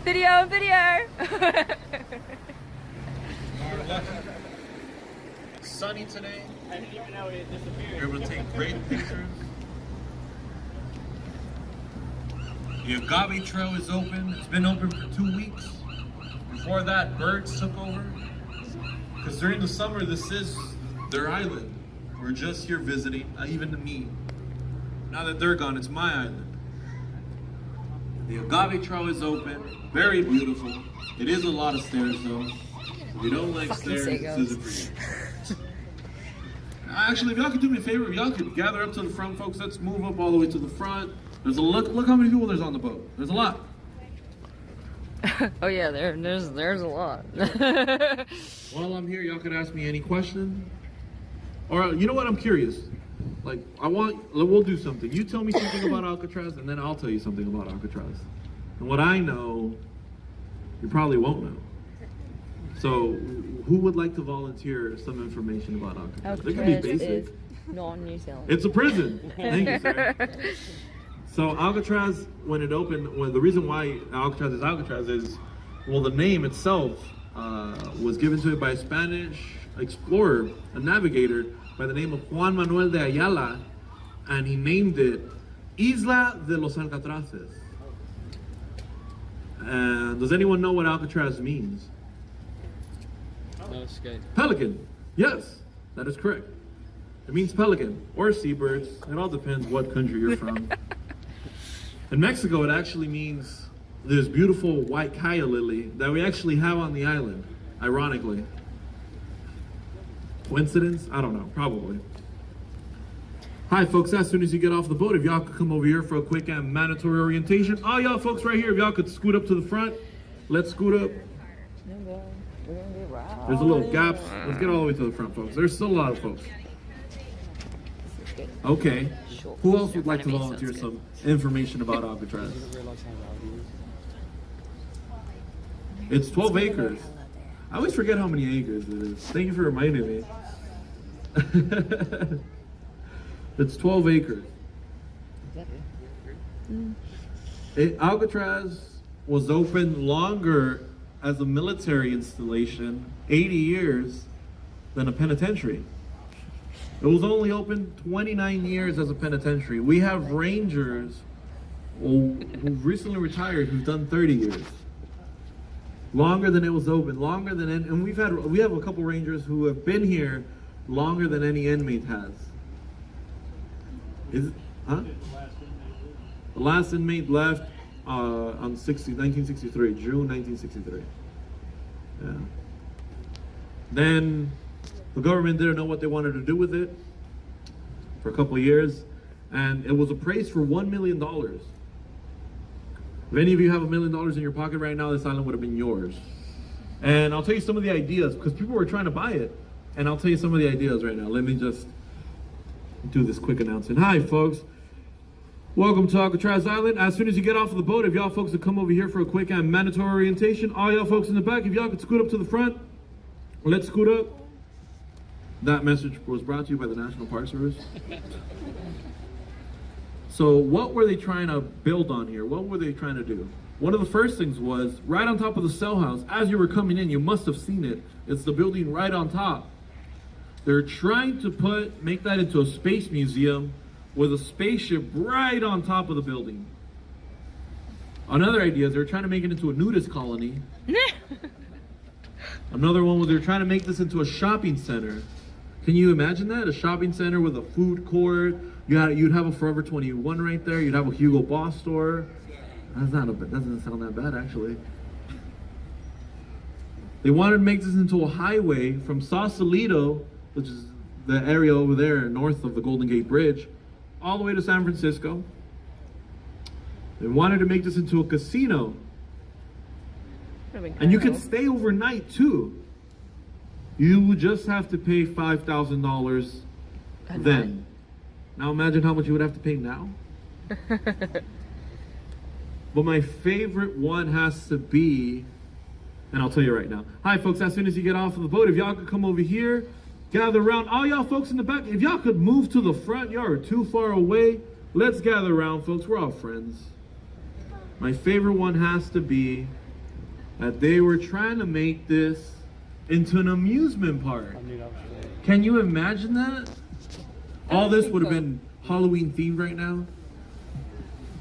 Video. Sunny today. I didn't even know it disappeared. We're able to take great pictures. The Agave Trail is open. It's been open for 2 weeks. Before that, birds took over. Because during the summer, this is their island. We're just here visiting, not even to meet. Now that they're gone, it's my island. The Agave Trail is open. Very beautiful. It is a lot of stairs though. If you don't like stairs, this isn't for you. Actually, if y'all could do me a favor, if y'all could gather up to the front, folks, let's move up all the way to the front. There's a look how many people there's on the boat. There's a lot. Oh yeah, there's a lot. While I'm here, y'all could ask me any question. Or you know what? I'm curious. Like we'll do something. You tell me something about Acatraz, and then I'll tell you something about Acatraz. And what I know, you probably won't know. So, who would like to volunteer some information about Acatraz? It can be basic. Is not New Zealand. It's a prison. Thank you, sir. So Acatraz, when it opened, the reason why Alcatraz is, well, the name itself was given to it by a Spanish explorer, a navigator by the name of Juan Manuel de Ayala, and he named it Isla de los Alcatrazes. And does anyone know what Alcatraz means? No escape. Pelican. Yes, that is correct. It means pelican or seabirds. It all depends what country you're from. In Mexico, it actually means this beautiful white calla lily that we actually have on the island, ironically. Coincidence? I don't know, probably. Hi folks, as soon as you get off the boat, if y'all could come over here for a quick and mandatory orientation. All y'all folks right here, if y'all could scoot up to the front, let's scoot up. There's a little gap. Let's get all the way to the front, folks. There's still a lot of folks. Okay. Who else would like to volunteer some information about Acatraz? It's 12 acres. I always forget how many acres it is. Thank you for reminding me. It's 12 acres. Alcatraz was open longer as a military installation, 80 years, than a penitentiary. It was only open 29 years as a penitentiary. We have rangers who've recently retired who've done 30 years. Longer than it was open, longer than, and we have a couple rangers who have been here longer than any inmate has. The last inmate left on 1963, June 1963. Yeah. Then the government didn't know what they wanted to do with it for a couple of years, and it was appraised for $1 million. If any of you have $1 million in your pocket right now, this island would have been yours. And I'll tell you some of the ideas, because people were trying to buy it, and I'll tell you some of the ideas right now. Let me just do this quick announcement. Hi, folks. Welcome to Alcatraz Island. As soon as you get off of the boat, if y'all folks would come over here for a quick and mandatory orientation, all y'all folks in the back, if y'all could scoot up to the front, let's scoot up. That message was brought to you by the National Park Service. So what were they trying to build on here? What were they trying to do? One of the first things was, right on top of the cell house, as you were coming in, you must have seen it. It's the building right on top. They're trying to make that into a space museum with a spaceship right on top of the building. Another idea is they're trying to make it into a nudist colony. Another one was they're trying to make this into a shopping center. Can you imagine that? A shopping center with a food court. You'd have a Forever 21 right there. You'd have a Hugo Boss store. That doesn't sound that bad, actually. They wanted to make this into a highway from Sausalito, which is the area over there north of the Golden Gate Bridge, all the way to San Francisco. They wanted to make this into a casino. And you could stay overnight too. You would just have to pay $5,000 then. Now imagine how much you would have to pay now. But my favorite one has to be, and I'll tell you right now. Hi folks, as soon as you get off of the boat, if y'all could come over here, gather around. All y'all folks in the back, if y'all could move to the front, y'all are too far away. Let's gather around, folks. We're all friends. My favorite one has to be that they were trying to make this into an amusement park. Can you imagine that? All this would have been Halloween themed right now.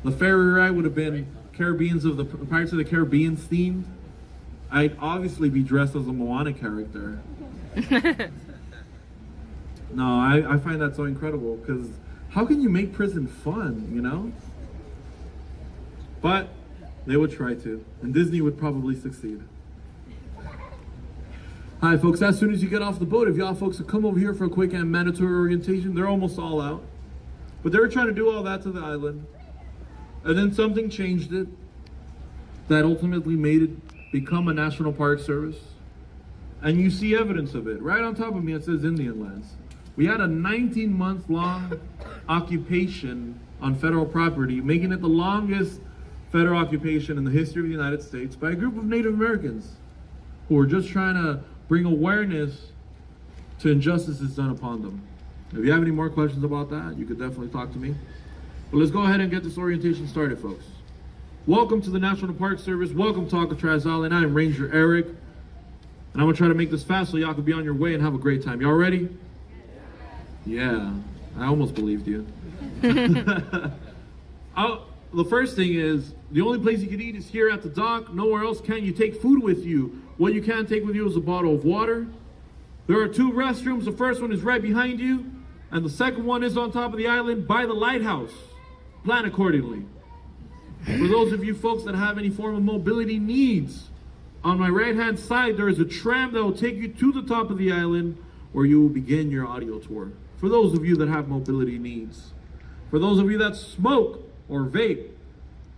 The ferry ride would have been Pirates of the Caribbean themed. I'd obviously be dressed as a Moana character. No, I find that so incredible, because how can you make prison fun, you know? But they would try to, and Disney would probably succeed. Hi folks, as soon as you get off the boat, if y'all folks would come over here for a quick and mandatory orientation, they're almost all out. But they were trying to do all that to the island, and then something changed it that ultimately made it become a national park service. And you see evidence of it. Right on top of me it says Indian lands. We had a 19-month-long occupation on federal property, making it the longest federal occupation in the history of the United States by a group of Native Americans who were just trying to bring awareness to injustices done upon them. If you have any more questions about that, you could definitely talk to me. But let's go ahead and get this orientation started, folks. Welcome to the National Park Service. Welcome to Acatraz Island. I am Ranger Eric. And I'm gonna try to make this fast so y'all can be on your way and have a great time. Y'all ready? Yeah, I almost believed you. The first thing is, the only place you can eat is here at the dock. Nowhere else can you take food with you. What you can take with you is a bottle of water. There are 2 restrooms. The first one is right behind you, and the second one is on top of the island by the lighthouse. Plan accordingly. For those of you folks that have any form of mobility needs, on my right-hand side, there is a tram that will take you to the top of the island where you will begin your audio tour. For those of you that have mobility needs. For those of you that smoke or vape,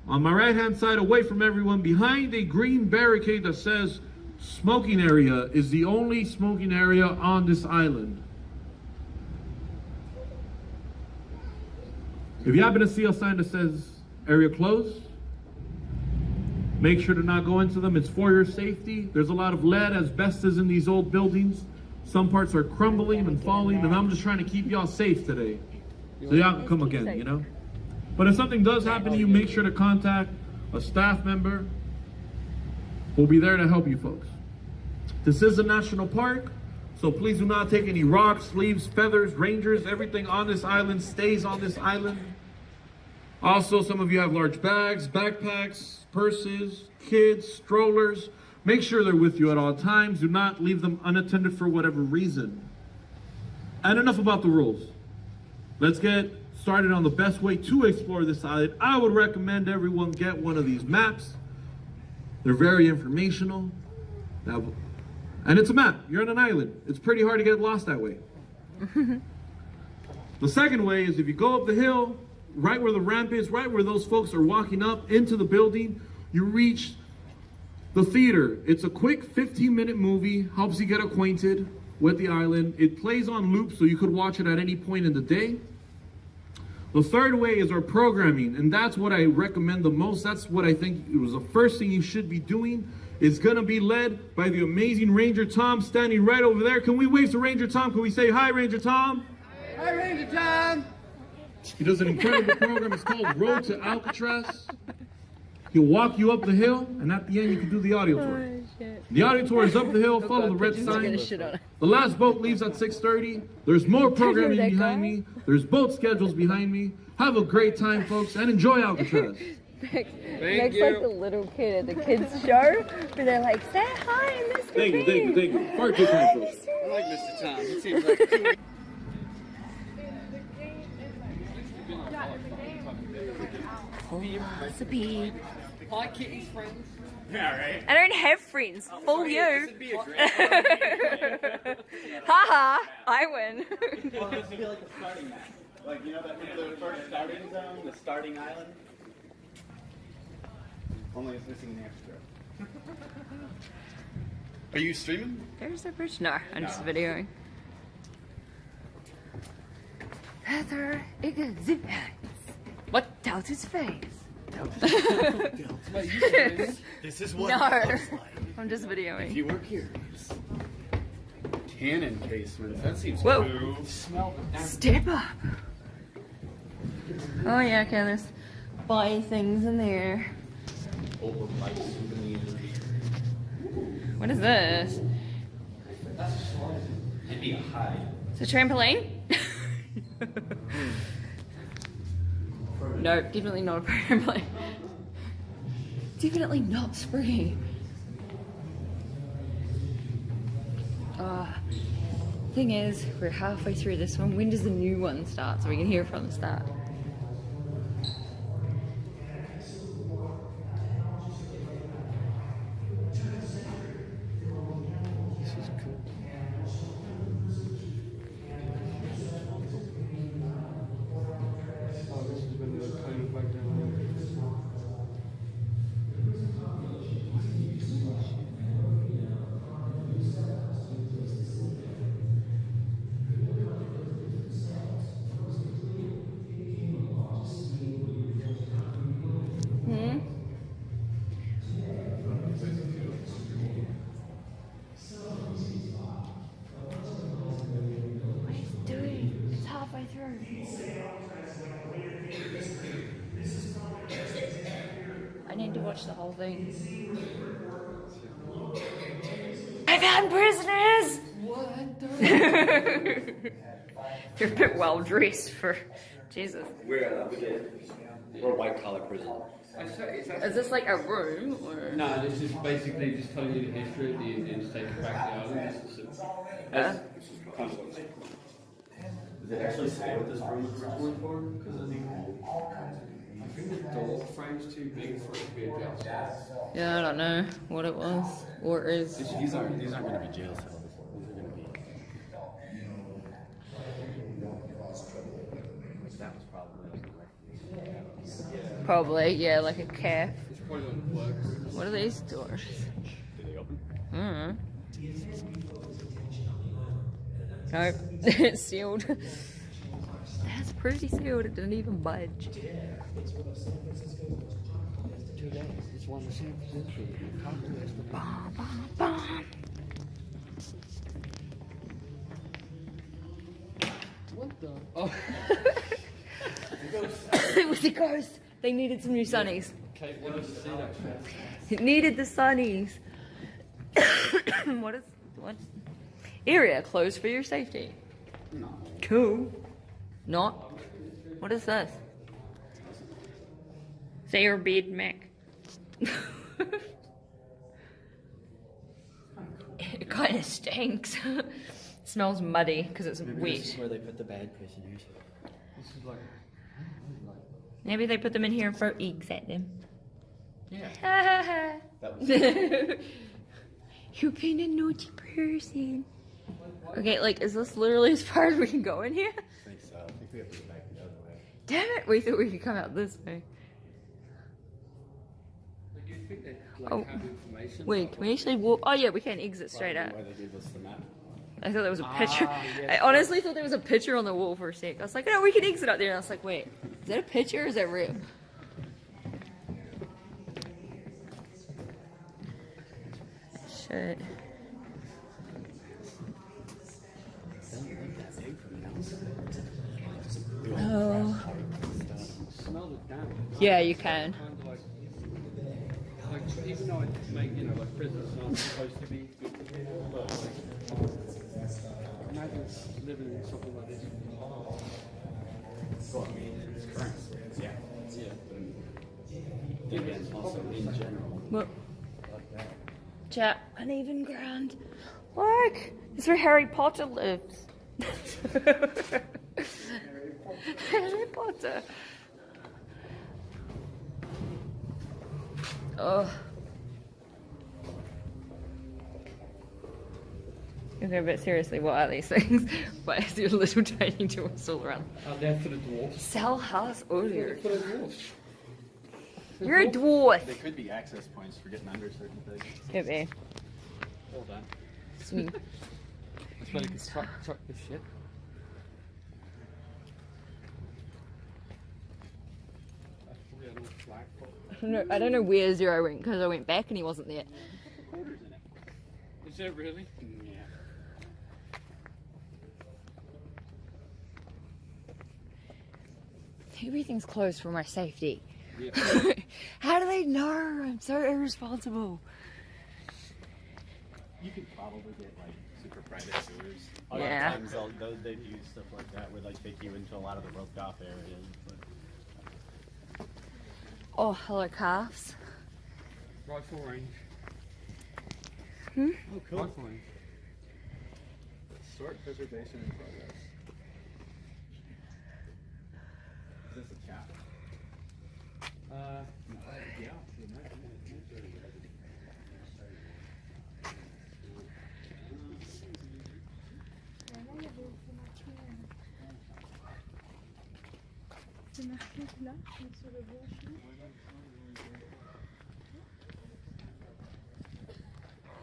on my right-hand side, away from everyone, behind a green barricade that says smoking area is the only smoking area on this island. If you happen to see a sign that says area closed, make sure to not go into them. It's for your safety. There's a lot of lead, asbestos in these old buildings. Some parts are crumbling and falling, and I'm just trying to keep y'all safe today. So y'all can come again, you know? But if something does happen to you, make sure to contact a staff member. We'll be there to help you folks. This is a national park, so please do not take any rocks, leaves, feathers, rangers. Everything on this island stays on this island. Also, some of you have large bags, backpacks, purses, kids, strollers. Make sure they're with you at all times. Do not leave them unattended for whatever reason. And enough about the rules. Let's get started on the best way to explore this island. I would recommend everyone get one of these maps. They're very informational. And it's a map. You're on an island. It's pretty hard to get lost that way. The second way is if you go up the hill, right where the ramp is, right where those folks are walking up into the building, you reach the theater. It's a quick 15-minute movie, helps you get acquainted with the island. It plays on loop, so you could watch it at any point in the day. The third way is our programming, and that's what I recommend the most. That's what I think it was the first thing you should be doing. It's gonna be led by the amazing Ranger Tom standing right over there. Can we wave to Ranger Tom? Can we say hi, Ranger Tom? Hi, Ranger Tom! He does an incredible program. It's called Road to Acatraz. He'll walk you up the hill, and at the end you can do the audio tour. The audio tour is up the hill, follow the red sign. The last boat leaves at 6:30. There's more programming behind me. There's boat schedules behind me. Have a great time, folks, and enjoy Alcatraz. Next, like the little kid at the kids show, where they're like, say hi, Mr. Thank you, thank you, thank you. Far too kind, folks. I like Mr. Tom. He seems like Recipe. Hi, Kitty's friends. Yeah, right. I don't have friends. Fool you. This would be a great Haha, I win. Well, this would be like a starting map. Like, you know, the first starting zone, the starting island? Only it's missing an extra. Are you streaming? There's the bridge. No, I'm just videoing. Heather exhibits what doubts his face. This is what No, it looks like. I'm just videoing. If you were curious. Cannon casements. That seems Whoa. cool. Smell the Step up. Oh yeah, okay, there's buying things in there. What is this? It'd be a high. It's a trampoline? No, definitely not a trampoline. Definitely not springy. Thing is, we're halfway through this one. When does the new one start so we can hear from the start? This is cool. Oh, this is when they're coming back down. What is he doing? It's halfway through. I need to watch the whole thing. I found prisoners! What? You're a bit well dressed for Jesus. We're white collar prison. Is this like a room or? No, this is basically just telling you the history of the Indians taking back the island. Does it actually say what this room is for? Because I think the door frame's too big for it to be a jail cell. Yeah, I don't know what it was or is. these aren't going to be jail cells. These are going to be. That was Probably, yeah, like a calf. It's probably on the work. What are these doors? Did they open? Nope, it's sealed. That's pretty sealed, it didn't even budge. 2 days. It's one of the same position. Bum, bum, bum. What the? Oh. It was a ghost. They needed some new sunnies. Kate wanted to see that shit. It needed the sunnies. what? Area closed for your safety. No. Cool. Not? What is this? Is that your bed, Mac? It kind of stinks. It smells muddy because it's wet. This is where they put the bad prisoners. This is like. Maybe they put them in here and throw eggs at them. Yeah. That was. You've been a naughty person. Okay, like, is this literally as far as we can go in here? I think so. I think we have to go back the other way. Damn it, we thought we could come out this way. Do you think they like, Oh. have information? Wait, can we actually walk? Oh yeah, we can exit straight out. Why they gave us the map. I thought there was a picture. yes. I honestly thought there was a picture on the wall for a sec. I was like, no, we can exit out there. And I was like, wait, is that a picture or is that real? Shit. Oh. Smell it down. Yeah, you can. Kind of like even though it's like like prison's not supposed to be good for people, but like imagine living in something like this. Well, I mean, it's current. Yeah. Yeah. Again, also in general. Look. Chat, uneven ground. Look, this is where Harry Potter lives. Harry Potter. Oh. Okay, but seriously, what are these things? Why is there little tiny doors all around? Out there for the dwarfs. Sell house earlier. For the dwarfs. You're a dwarf. They could be access points for getting under certain things. Could be. Hold on. Sweet. That's why they can truck this shit. I don't know where Zero went because I went back and he wasn't there. Is it really? Yeah. Everything's closed for my safety. Yeah. How do they know? I'm so irresponsible. You could probably get like super private tours. A Yeah. lot of times they'd use stuff like that where like take you into a lot of the roped off areas. But Oh, hello, calves. Rifle range. Hmm? oh, cool. Rifle range. Short preservation in progress. Is this a cat? Yeah.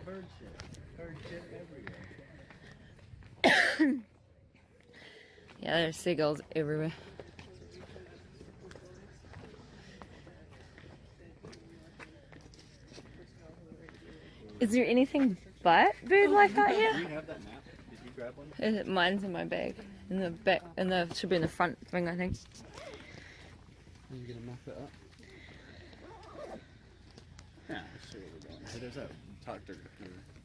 Bird shit. Bird shit everywhere. Yeah, there's seagulls everywhere. Is there anything but bird life out Do here? you have that map? Did you grab one? Mine's in my bag. In the back, should be in the front thing, I think. Are you gonna map it up? Yeah, let's see where we're going. Hey, there's that Dr.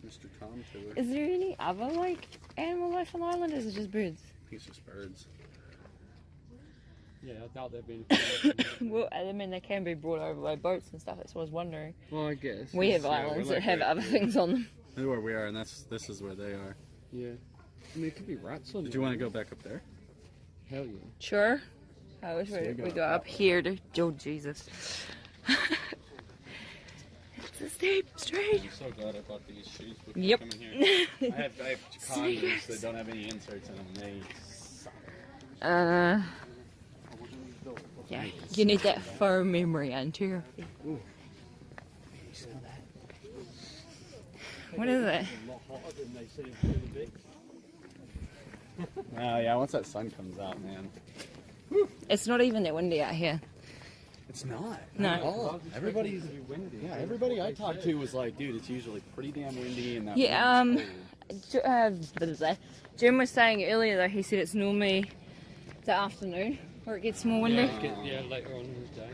Mr. Tom tour. Is there any other, like, animal life on the island, or is it just birds? He's just birds. Yeah, I doubt there'd be Well, I mean, they can be brought over by boats and stuff, that's what I was wondering. Well, I guess. We have Yeah, islands we're that like have right other here. things on them. This is where we are, and this is where they are. Yeah. I mean, it could be rats on Did you want to go back up there? Hell yeah. Sure. I wish So we we go go up up here to, oh Jesus. It's a steep street. I'm so glad I bought these shoes before Yep. coming here. I have Converse Sneakers. that don't have any inserts in them. They suck. Yeah, you need that firm memory onto your feet. What is it? A lot hotter than they say in the big. Oh yeah, once that sun comes out, man. It's not even that windy out here. It's not. No. At all. Everybody's windy. yeah. Everybody I talked to was like, dude, it's usually pretty damn windy and that. Yeah, wind's cold. Jim was saying earlier though, he said it's normally the afternoon where it gets more windy. Yeah, later on in the day.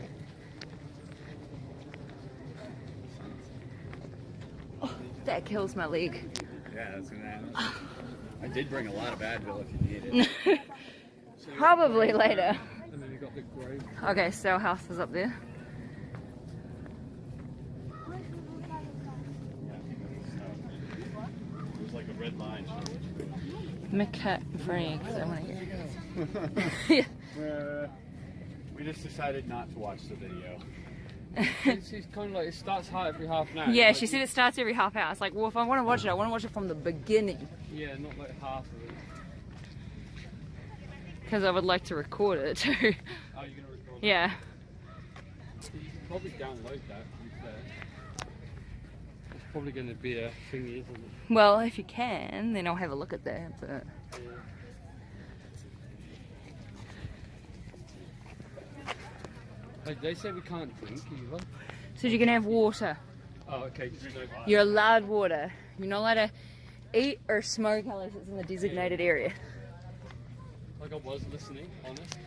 Oh, that kills my leg. Yeah, that's gonna happen. I did bring a lot of Advil if you need it. Probably later. And then you got the grove. Okay, so our house is up there. There's like a red line. Cut in front of you because I want to get. Yeah. We just decided not to watch the video. It's kind of like it starts high every half an hour. Yeah, Like, she said it starts every half hour. It's like, well, if I want to watch it, I want to watch it from the beginning Yeah, not like half of it. because I would like to record it too. Oh, you're gonna record Yeah. that? You can probably download that. To be fair. It's probably gonna be a thingy, isn't it? Well, if you can, then I'll have a look at that. But Yeah. Like they say we can't drink either. so you can have water. Oh, okay. You're allowed water. You're not allowed to eat or smoke unless it's in the designated area. Like I was listening, honest.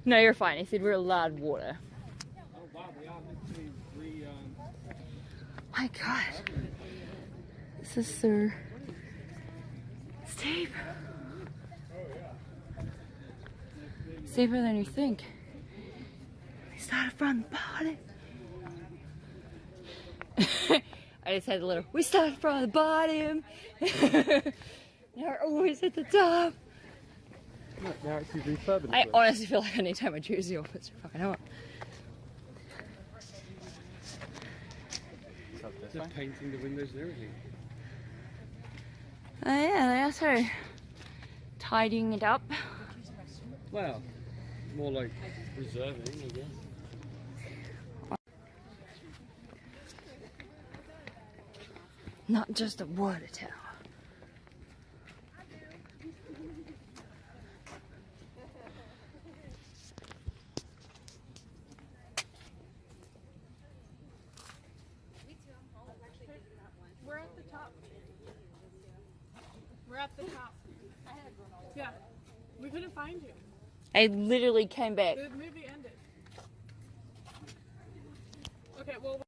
No, you're fine. He said we're allowed water. Oh wow, they are literally My God, this is so steep. Steeper than you think. We started from the bottom. I just had a little. We started from the bottom. Now we're always at the top. they're actually refurbing I honestly feel like I need to take my jersey off. It's fucking hot. Just painting the windows and everything. Oh yeah, they are so tidying it up. Well, more like reserving, I guess. Not just a water tower. We're at the top. We're at the top. Yeah. We couldn't find you. I literally came back. The movie ended. Okay, well.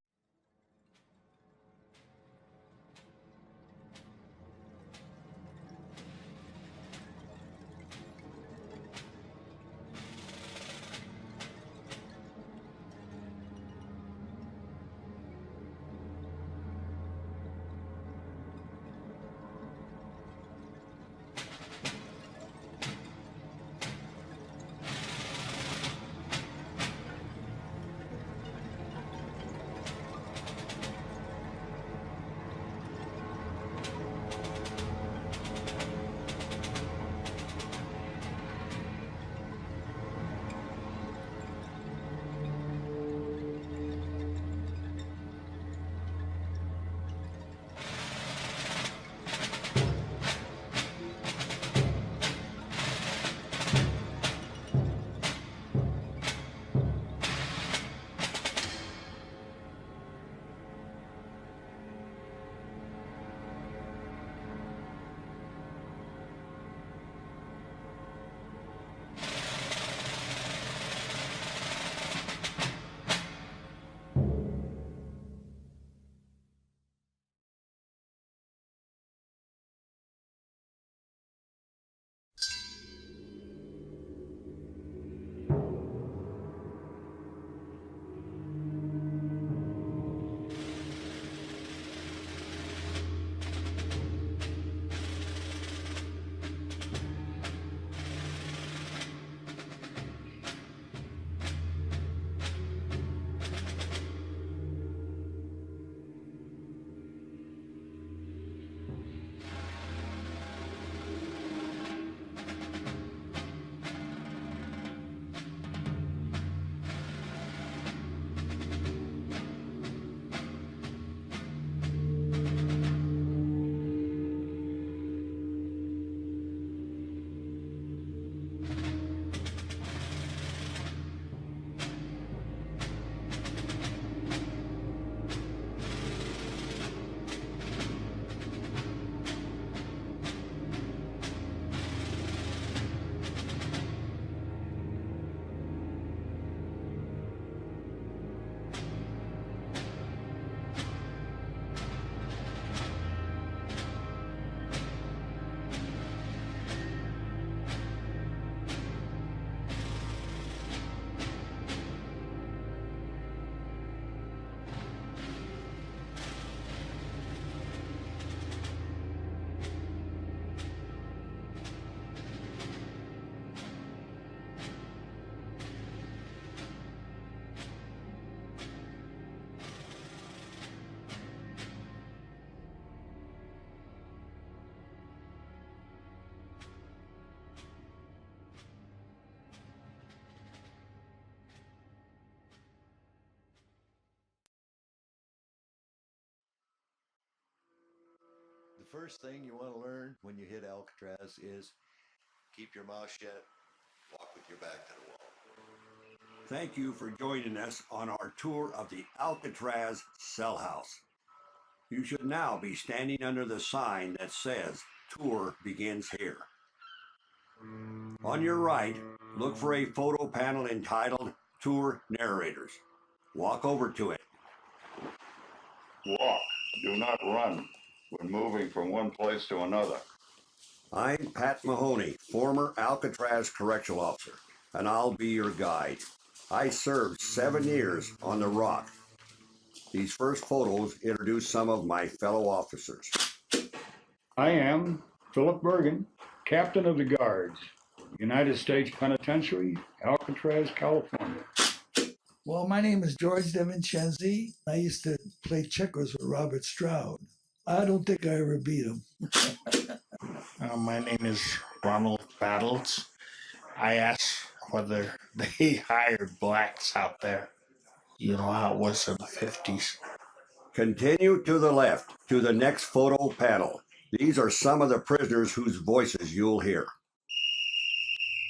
The first thing you want to learn when you hit Alcatraz is keep your mouth shut, walk with your back to the wall. Thank you for joining us on our tour of the Alcatraz cell house. You should now be standing under the sign that says tour begins here. On your right, look for a photo panel entitled Tour Narrators. Walk over to it. Walk, do not run when moving from one place to another. I'm Pat Mahoney, former Alcatraz correctional officer, and I'll be your guide. I served 7 years on the Rock. These first photos introduce some of my fellow officers. I am Philip Bergen, Captain of the Guards, United States Penitentiary, Alcatraz, California. Well, my name is George DeVincenzi. I used to play checkers with Robert Stroud. I don't think I ever beat him. My name is Ronald Battles. I asked whether they hired blacks out there. You know how it was in the 50s. Continue to the left to the next photo panel. These are some of the prisoners whose voices you'll hear.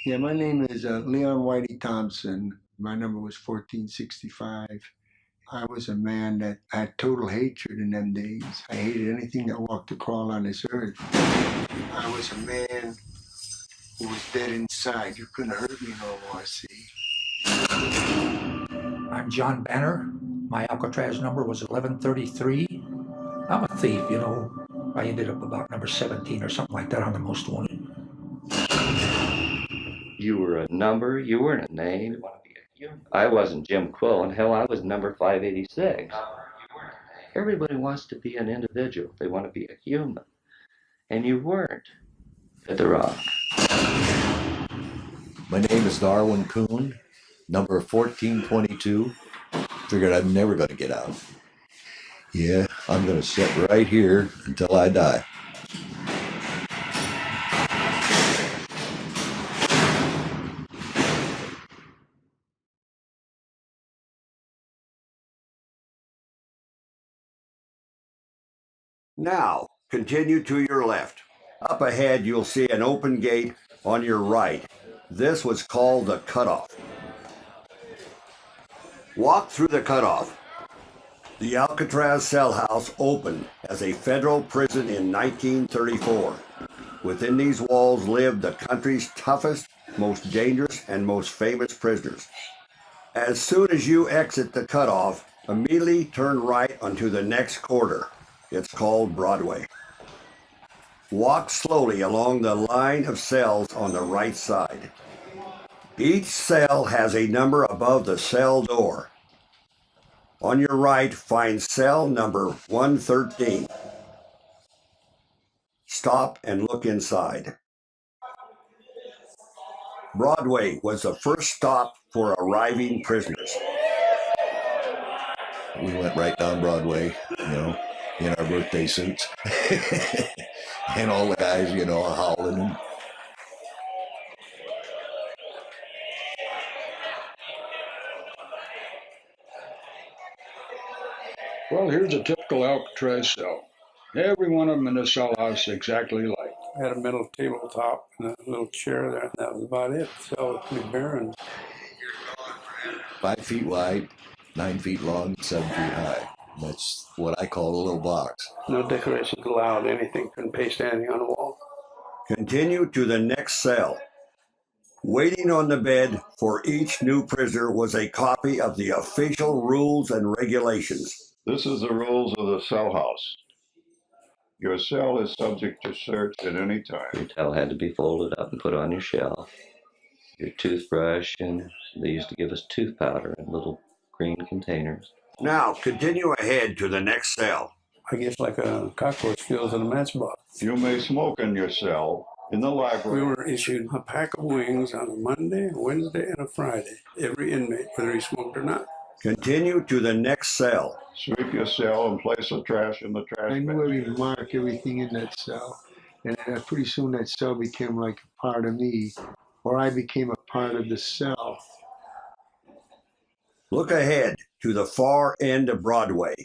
Yeah, my name is Leon Whitey Thompson. My number was 1465. I was a man that had total hatred in them days. I hated anything that walked or crawled on this earth. I was a man who was dead inside. inside. You couldn't hurt me no more, see? I'm John Banner. My Alcatraz number was 1133. I'm a thief, you know. I ended up about number 17 or something like that on the most wanted. You were a number, you weren't a name. I wasn't Jim Quill, and hell, I was number 586. Everybody wants to be an individual. They want to be a human. And you weren't. At the Rock. My name is Darwin Kuhn, number 1422. Figured I'm never going to get out. Yeah, I'm going to sit right here until I die. Now, continue to your left. Up ahead, you'll see an open gate on your right. This was called the cutoff. Walk through the cutoff. The Alcatraz cell house opened as a federal prison in 1934. Within these walls lived the country's toughest, most dangerous, and most famous prisoners. As soon as you exit the cutoff, immediately turn right onto the next corridor. It's called Broadway. Walk slowly along the line of cells on the right side. Each cell has a number above the cell door. On your right, find cell number 113. Stop and look inside. Broadway was the first stop for arriving prisoners. We went right down Broadway, you know, in our birthday suits. And all the guys, you know, howling. And Well, here's a typical Alcatraz cell. Every one of them in the cell house exactly like. I had a metal tabletop and a little chair there, and that was about it. So it was pretty barren. 5 feet wide, 9 feet long, 7 feet high. That's what I call a little box. No decorations allowed, anything, couldn't paste anything on the wall. Continue to the next cell. Waiting on the bed for each new prisoner was a copy of the official rules and regulations. This is the rules of the cell house. Your cell is subject to search at any time. Your towel had to be folded up and put on your shelf. Your toothbrush, and they used to give us tooth powder in little green containers. Now, continue ahead to the next cell. I guess like a cockroach feels in a matchbox. You may smoke in your cell, in the library. We were issued a pack of wings on a Monday, a Wednesday, and a Friday. Every inmate, whether he smoked or not. Continue to the next cell. Sweep your cell and place the trash in the trash I bin. knew every mark, everything in that cell. And pretty soon that cell became like a part of me, or I became a part of the cell. Look ahead to the far end of Broadway.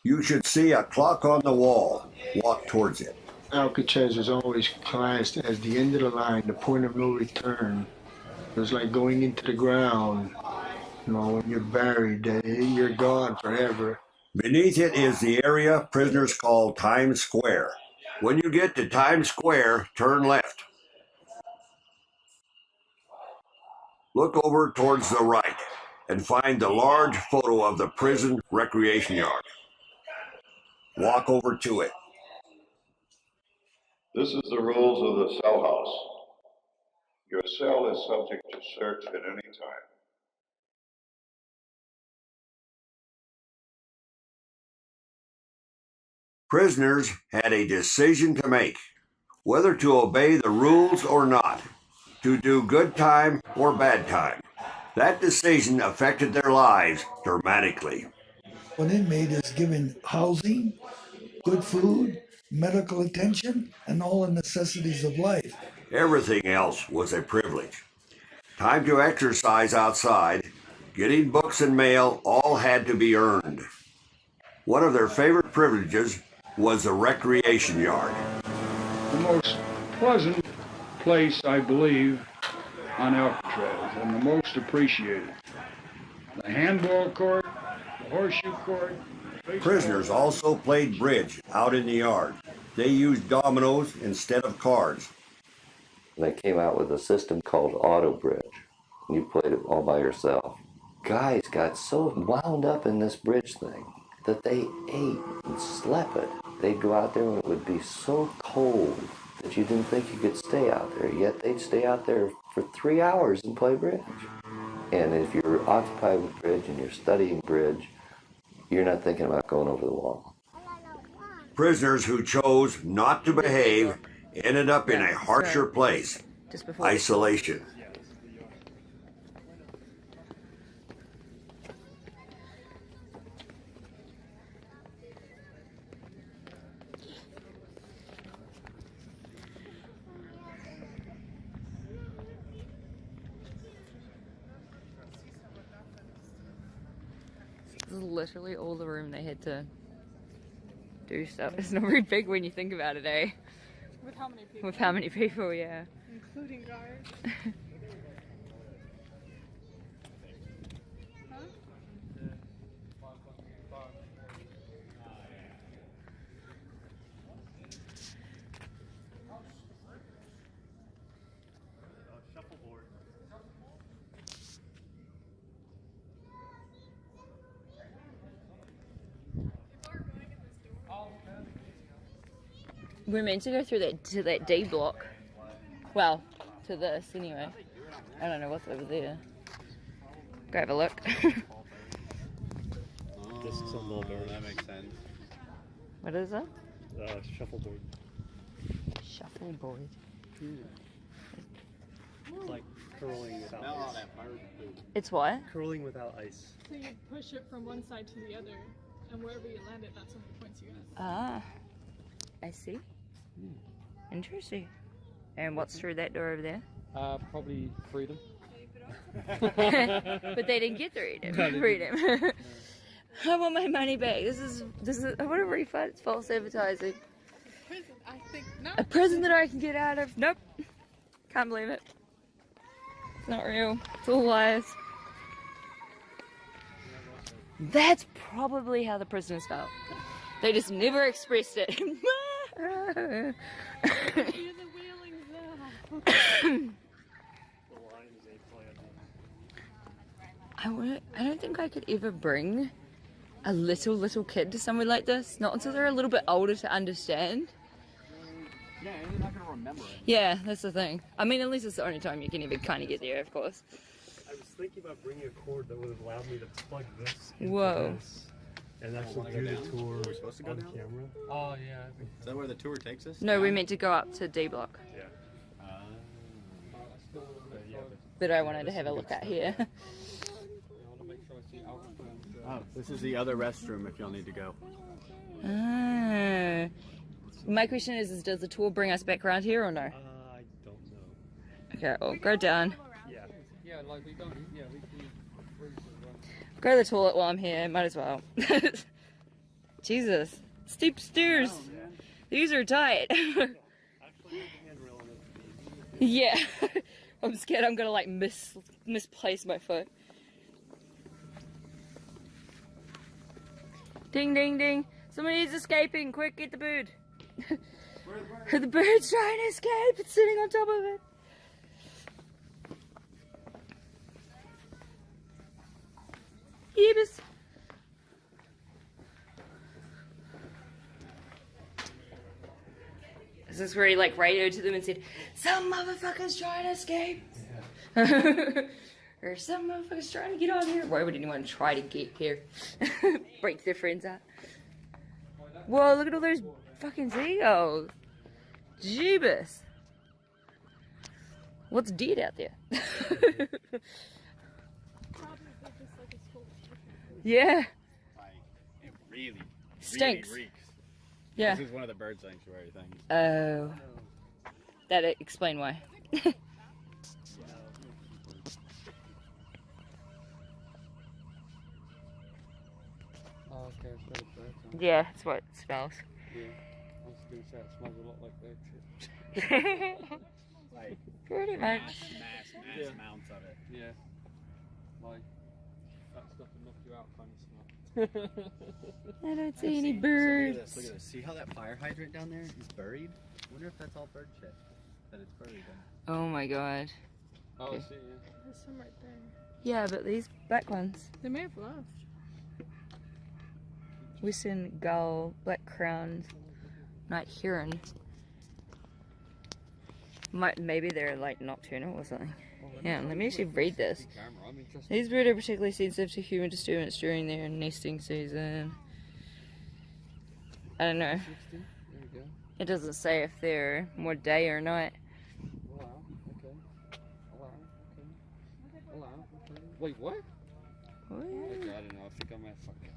You should see a clock on the wall. Walk towards it. Alcatraz was always classed as the end of the line, the point of no return. It was like going into the ground. You know, when you're buried, you're gone forever. Beneath it is the area prisoners call Times Square. When you get to Times Square, turn left. Look over towards the right and find the large photo of the prison recreation yard. Walk over to it. This is the rules of the cell house. Your cell is subject to search at any time. Prisoners had a decision to make, whether to obey the rules or not, to do good time or bad time. That decision affected their lives dramatically. An inmate is given housing, good food, medical attention, and all the necessities of life. Everything else was a privilege. Time to exercise outside, getting books and mail, all had to be earned. One of their favorite privileges was the recreation yard. The most pleasant place, I believe, on Alcatraz, and the most appreciated. The handball court, the horseshoe court. Prisoners also played bridge out in the yard. They used dominoes instead of cards. And they came out with a system called Auto Bridge. And you played it all by yourself. Guys got so wound up in this bridge thing that they ate and slept it. They'd go out there and it would be so cold that you didn't think you could stay out there. Yet they'd stay out there for 3 hours and play bridge. And if you're occupied with bridge and you're studying bridge, you're not thinking about going over the wall. Prisoners who chose not to behave ended up in a harsher place, isolation. This is literally all the room they had to do stuff. It's not very big when you think about it, eh? With how many people? With how many people, yeah. Including guards. We're meant to go through that D block. Well, to this anyway. I don't know what's over there. Go have a look. This is a little door, that makes sense. What is it? Shuffleboard. Shuffleboard. It's like curling without ice. It's what? Curling without ice. So you push it from one side to the other, and wherever you land it, that's how many points you get. Ah, I see. Interesting. And what's through that door over there? Probably freedom. But they didn't get freedom. I want my money back. This is. I want a refund. It's false advertising. Prison, I think not. A prison that I can get out of. Nope. Can't believe it. It's not real. It's all lies. That's probably how the prisoners felt. They just never expressed it. Hear the wheelings now. I don't think I could ever bring a little kid to somewhere like this. Not until they're a little bit older to understand. Yeah, and they're not going to remember it. Yeah, that's the thing. I mean, at least it's the only time you can even kind of get there, of course. I was thinking about bringing a cord that would have allowed me to plug this into Whoa. this and actually do the tour Are we supposed to go on down? camera. Oh, yeah. Is that where the tour takes us? No, we meant to go up to D block. Yeah. But I wanted to have a look at here. Oh, this is the other restroom if y'all need to go. Ah. My question is does the tour bring us back around here or no? I don't know. Okay, well, go down. Yeah. Yeah, like we don't. Yeah, we can. Go to the toilet while I'm here. Might as well. Jesus. Steep stairs. Oh, These are tight. Yeah. I'm scared I'm gonna like misplace my foot. Ding ding ding. Somebody's escaping. Quick, get the bird. The bird's trying to escape. It's sitting on top of it. Yebus. Is this where he like radioed to them and said, "Some motherfuckers trying to escape," or "Some motherfuckers trying to get on here"? Why would anyone try to get here? Break their friends out. Whoa! Look at all those fucking seagulls. Jeebus. What's dead out there? Yeah. Like, it really Stinks. reeks. Yeah. This is one of the bird sanctuary things. Oh. That explain why. Oh, okay, it's got a bird on. Yeah, that's what it smells. Yeah. I was going to say it smells a lot like bird shit. Like, Pretty much. mass amounts of it. Yeah. Like, that stuff will knock you out kind of smell. I don't see any Look birds. at this. See how that fire hydrant down there is buried? I wonder if that's all bird shit. That it's buried in. Oh my god. Oh, Okay. I see, yeah. There's some right there. Yeah, but these black ones. They may have left. Western gull, black crowned, night heron. Maybe they're like nocturnal or something. Yeah, let me actually read this. These birds are particularly sensitive to human disturbance during their nesting season. I don't know. It doesn't say if they're more day or night. Wait, what? What? Okay, I don't know. I think I'm at fucking.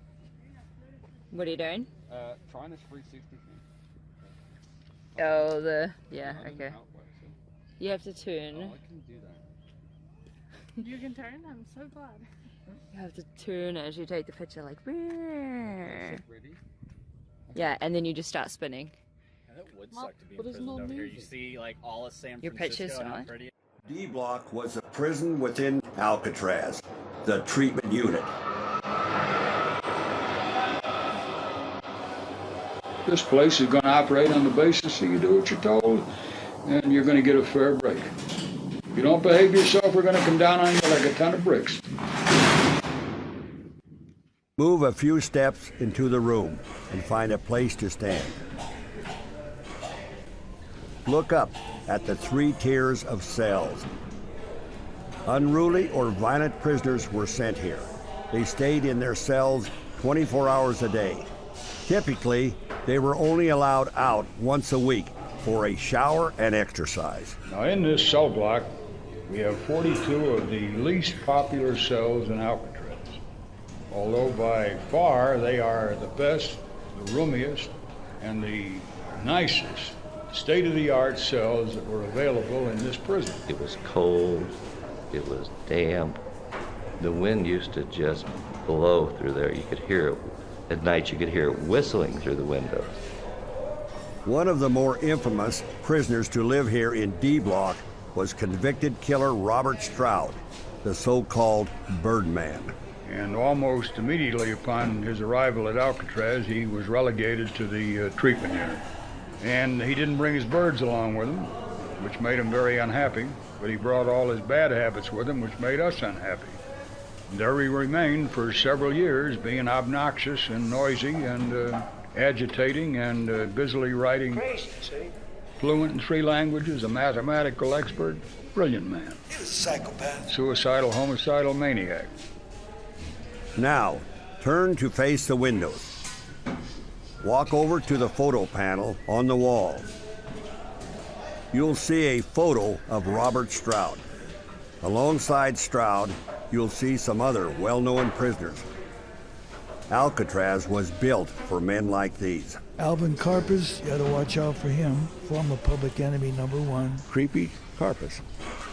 What are you doing? Trying this 360 thing. Oh, yeah, okay. You have to turn. Oh, I can do that. You can turn? I'm so glad. You have to turn as you take the picture, like. Ready? Yeah, and then you just start spinning. That would Well, suck to be in but there's prison no over here. You movie. see, like, all of San Your Francisco picture's and how not. pretty. D Block was a prison within Alcatraz, the treatment unit. This place is going to operate on the basis that you do what you're told, and you're going to get a fair break. If you don't behave yourself, we're going to come down on you like a ton of bricks. Move a few steps into the room and find a place to stand. Look up at the 3 tiers of cells. Unruly or violent prisoners were sent here. They stayed in their cells 24 hours a day. Typically, they were only allowed out once a week for a shower and exercise. Now, in this cell block, we have 42 of the least popular cells in Alcatraz. Although by far they are the best, the roomiest, and the nicest state-of-the-art cells that were available in this prison. It was cold, it was damp. The wind used to just blow through there. You could hear it. At night you could hear it whistling through the windows. One of the more infamous prisoners to live here in D Block was convicted killer Robert Stroud, the so-called Birdman. And almost immediately upon his arrival at Alcatraz, he was relegated to the treatment unit. And he didn't bring his birds along with him, which made him very unhappy, but he brought all his bad habits with him, which made us unhappy. And there he remained for several years, being obnoxious and noisy and agitating and busily writing. Fluent in 3 languages, a mathematical expert, brilliant man. He's a psychopath. Suicidal, homicidal maniac. Now, turn to face the windows. Walk over to the photo panel on the wall. You'll see a photo of Robert Stroud. Alongside Stroud, you'll see some other well-known prisoners. Alcatraz was built for men like these. Alvin Karpis, you gotta watch out for him. Former public enemy #1. Creepy Karpis.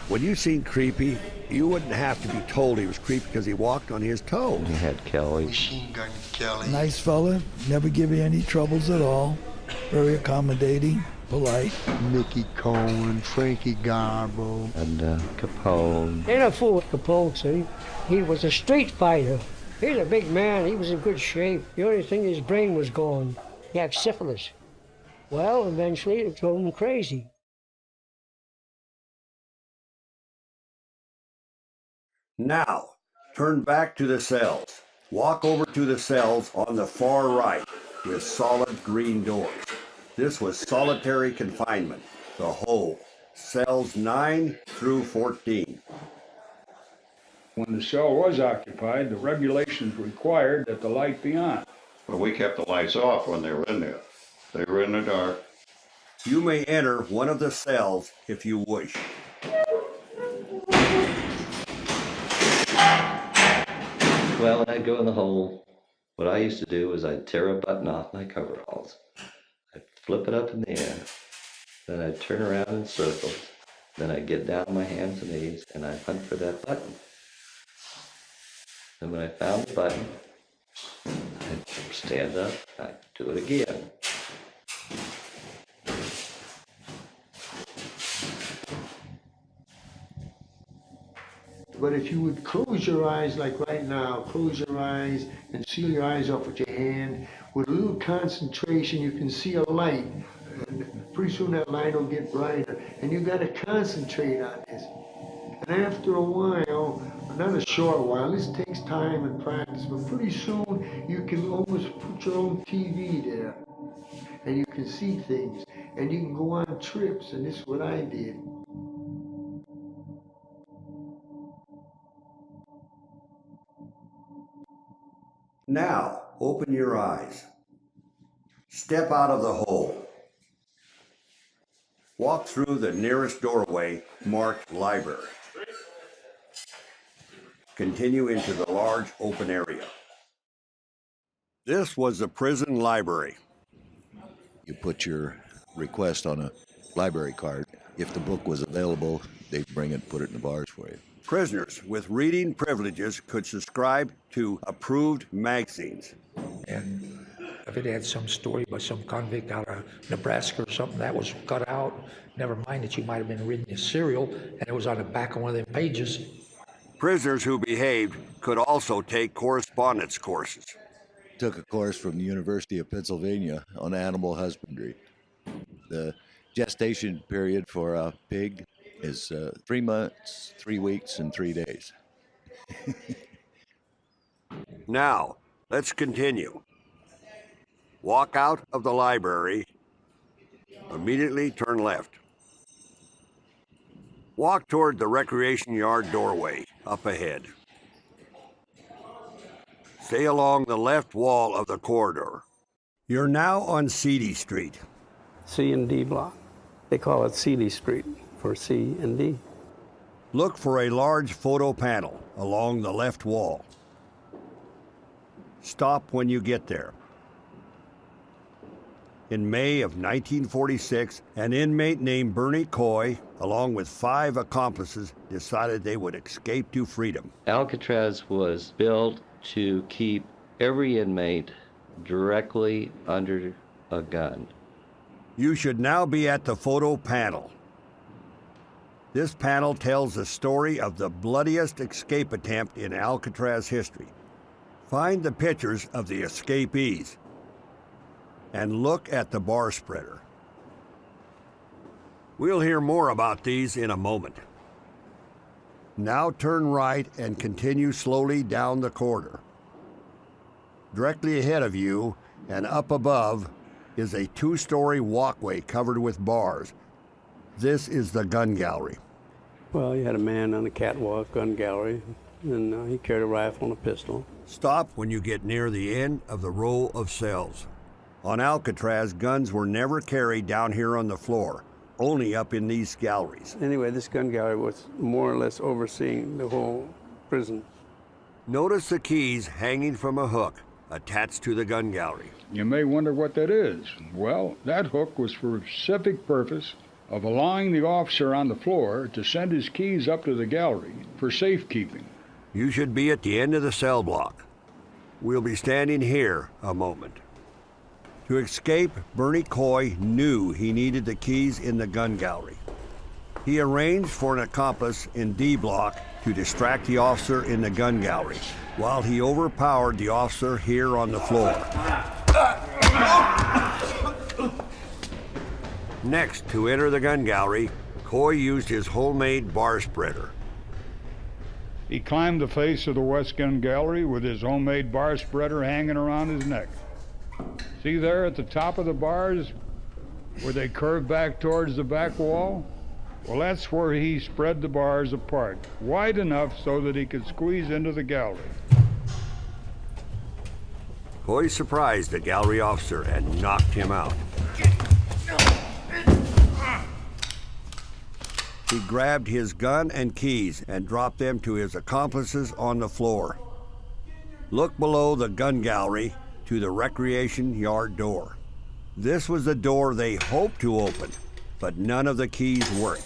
When you seen Creepy, you wouldn't have to be told he was creepy because he walked on his toes. He had Kelly. Machine Gun Kelly. Nice fella, never give you any troubles at all. Very accommodating, polite. Mickey Cohen, Frankie Garbo. And Capone. Ain't a fool with Capone, see? He was a street fighter. He's a big man. He was in good shape. The only thing, his brain was gone. He had syphilis. Well, eventually it drove him crazy. Now, turn back to the cells. Walk over to the cells on the far right with solid green doors. This was solitary confinement, the whole, cells 9 through 14. When the cell was occupied, the regulations required that the light be on. But we kept the lights off when they were in there. They were in the dark. You may enter one of the cells if you wish. Well, when I'd go in the hole, what I used to do was I'd tear a button off my coveralls. I'd flip it up in the air. Then I'd turn around in circles. Then I'd get down on my hands and knees and I'd hunt for that button. And when I found the button, I'd stand up, I'd do it again. But if you would close your eyes, like right now, close your eyes and seal your eyes up with your hand, with a little concentration, you can see a light Pretty soon that line will get brighter, and you got to concentrate on this. And after a while, not a short while, this takes time and practice, but pretty soon you can almost put your own TV there, and you can see things, and you can go on trips, and this is what I did. Now, open your eyes. Step out of the hole. Walk through the nearest doorway marked library. Continue into the large open area. This was the prison library. You put your request on a library card. If the book was available, they'd bring it and put it in the bars for you. Prisoners with reading privileges could subscribe to approved magazines. And if it had some story by some convict out of Nebraska or something, that was cut out. Never mind that you might have been reading a serial and it was on the back of one of them pages. Prisoners who behaved could also take correspondence courses. Took a course from the University of Pennsylvania on animal husbandry. The gestation period for a pig is 3 months, 3 weeks, and 3 days. Now, let's continue. Walk out of the library. Immediately turn left. Walk toward the recreation yard doorway up ahead. Stay along the left wall of the corridor. You're now on CD Street. C and D block. They call it CD Street for C and D. Look for a large photo panel along the left wall. Stop when you get there. In May of 1946, an inmate named Bernie Coy, along with 5 accomplices, decided they would escape to freedom. Alcatraz was built to keep every inmate directly under a gun. You should now be at the photo panel. This panel tells the story of the bloodiest escape attempt in Alcatraz history. Find the pictures of the escapees and look at the bar spreader. We'll hear more about these in a moment. Now turn right and continue slowly down the corridor. Directly ahead of you and up above is a 2-story walkway covered with bars. This is the gun gallery. Well, you had a man on the catwalk, gun gallery, and he carried a rifle and a pistol. Stop when you get near the end of the row of cells. On Alcatraz, guns were never carried down here on the floor, only up in these galleries. Anyway, this gun gallery was more or less overseeing the whole prison. Notice the keys hanging from a hook attached to the gun gallery. You may wonder what that is. Well, that hook was for a specific purpose of allowing the officer on the floor to send his keys up to the gallery for safekeeping. You should be at the end of the cell block. We'll be standing here a moment. To escape, Bernie Coy knew he needed the keys in the gun gallery. He arranged for an accomplice in D block to distract the officer in the gun gallery, while he overpowered the officer here on the floor. Next, to enter the gun gallery, Coy used his homemade bar spreader. He climbed the face of the West Gun Gallery with his homemade bar spreader hanging around his neck. See there at the top of the bars where they curve back towards the back wall? Well, that's where he spread the bars apart, wide enough so that he could squeeze into the gallery. Coy surprised the gallery officer and knocked him out. He grabbed his gun and keys and dropped them to his accomplices on the floor. Look below the gun gallery to the recreation yard door. This was the door they hoped to open, but none of the keys worked.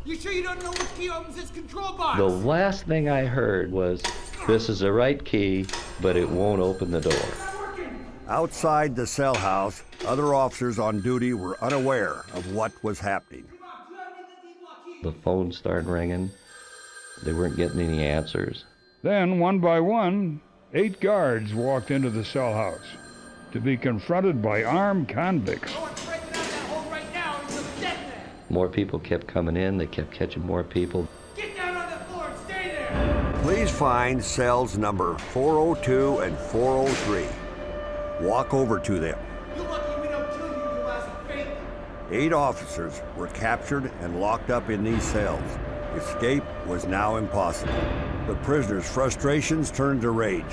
You sure you don't know which key opens this control box? The last thing I heard was, "This is the right key, but it won't open the door." Outside the cell house, other officers on duty were unaware of what was happening. The phone started ringing. They weren't getting any answers. Then, one by one, 8 guards walked into the cell house to be confronted by armed convicts. More people kept coming in, they kept catching more people. Get down on the floor and stay there! Please find cells number 402 and 403. Walk over to them. You're lucky we don't kill you, you last fake. 8 officers were captured and locked up in these cells. Escape was now impossible. The prisoners' frustrations turned to rage.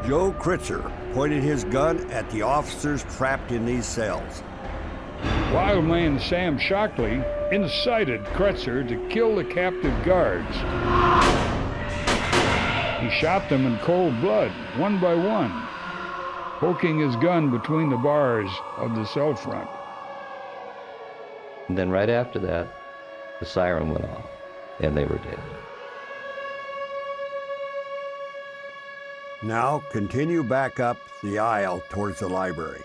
Joe Kritzer pointed his gun at the officers trapped in these cells. Wildman Sam Shockley incited Kretzer to kill the captive guards. He shot them in cold blood, one by one, poking his gun between the bars of the cell front. And then right after that, the siren went off, and they were dead. Now continue back up the aisle towards the library.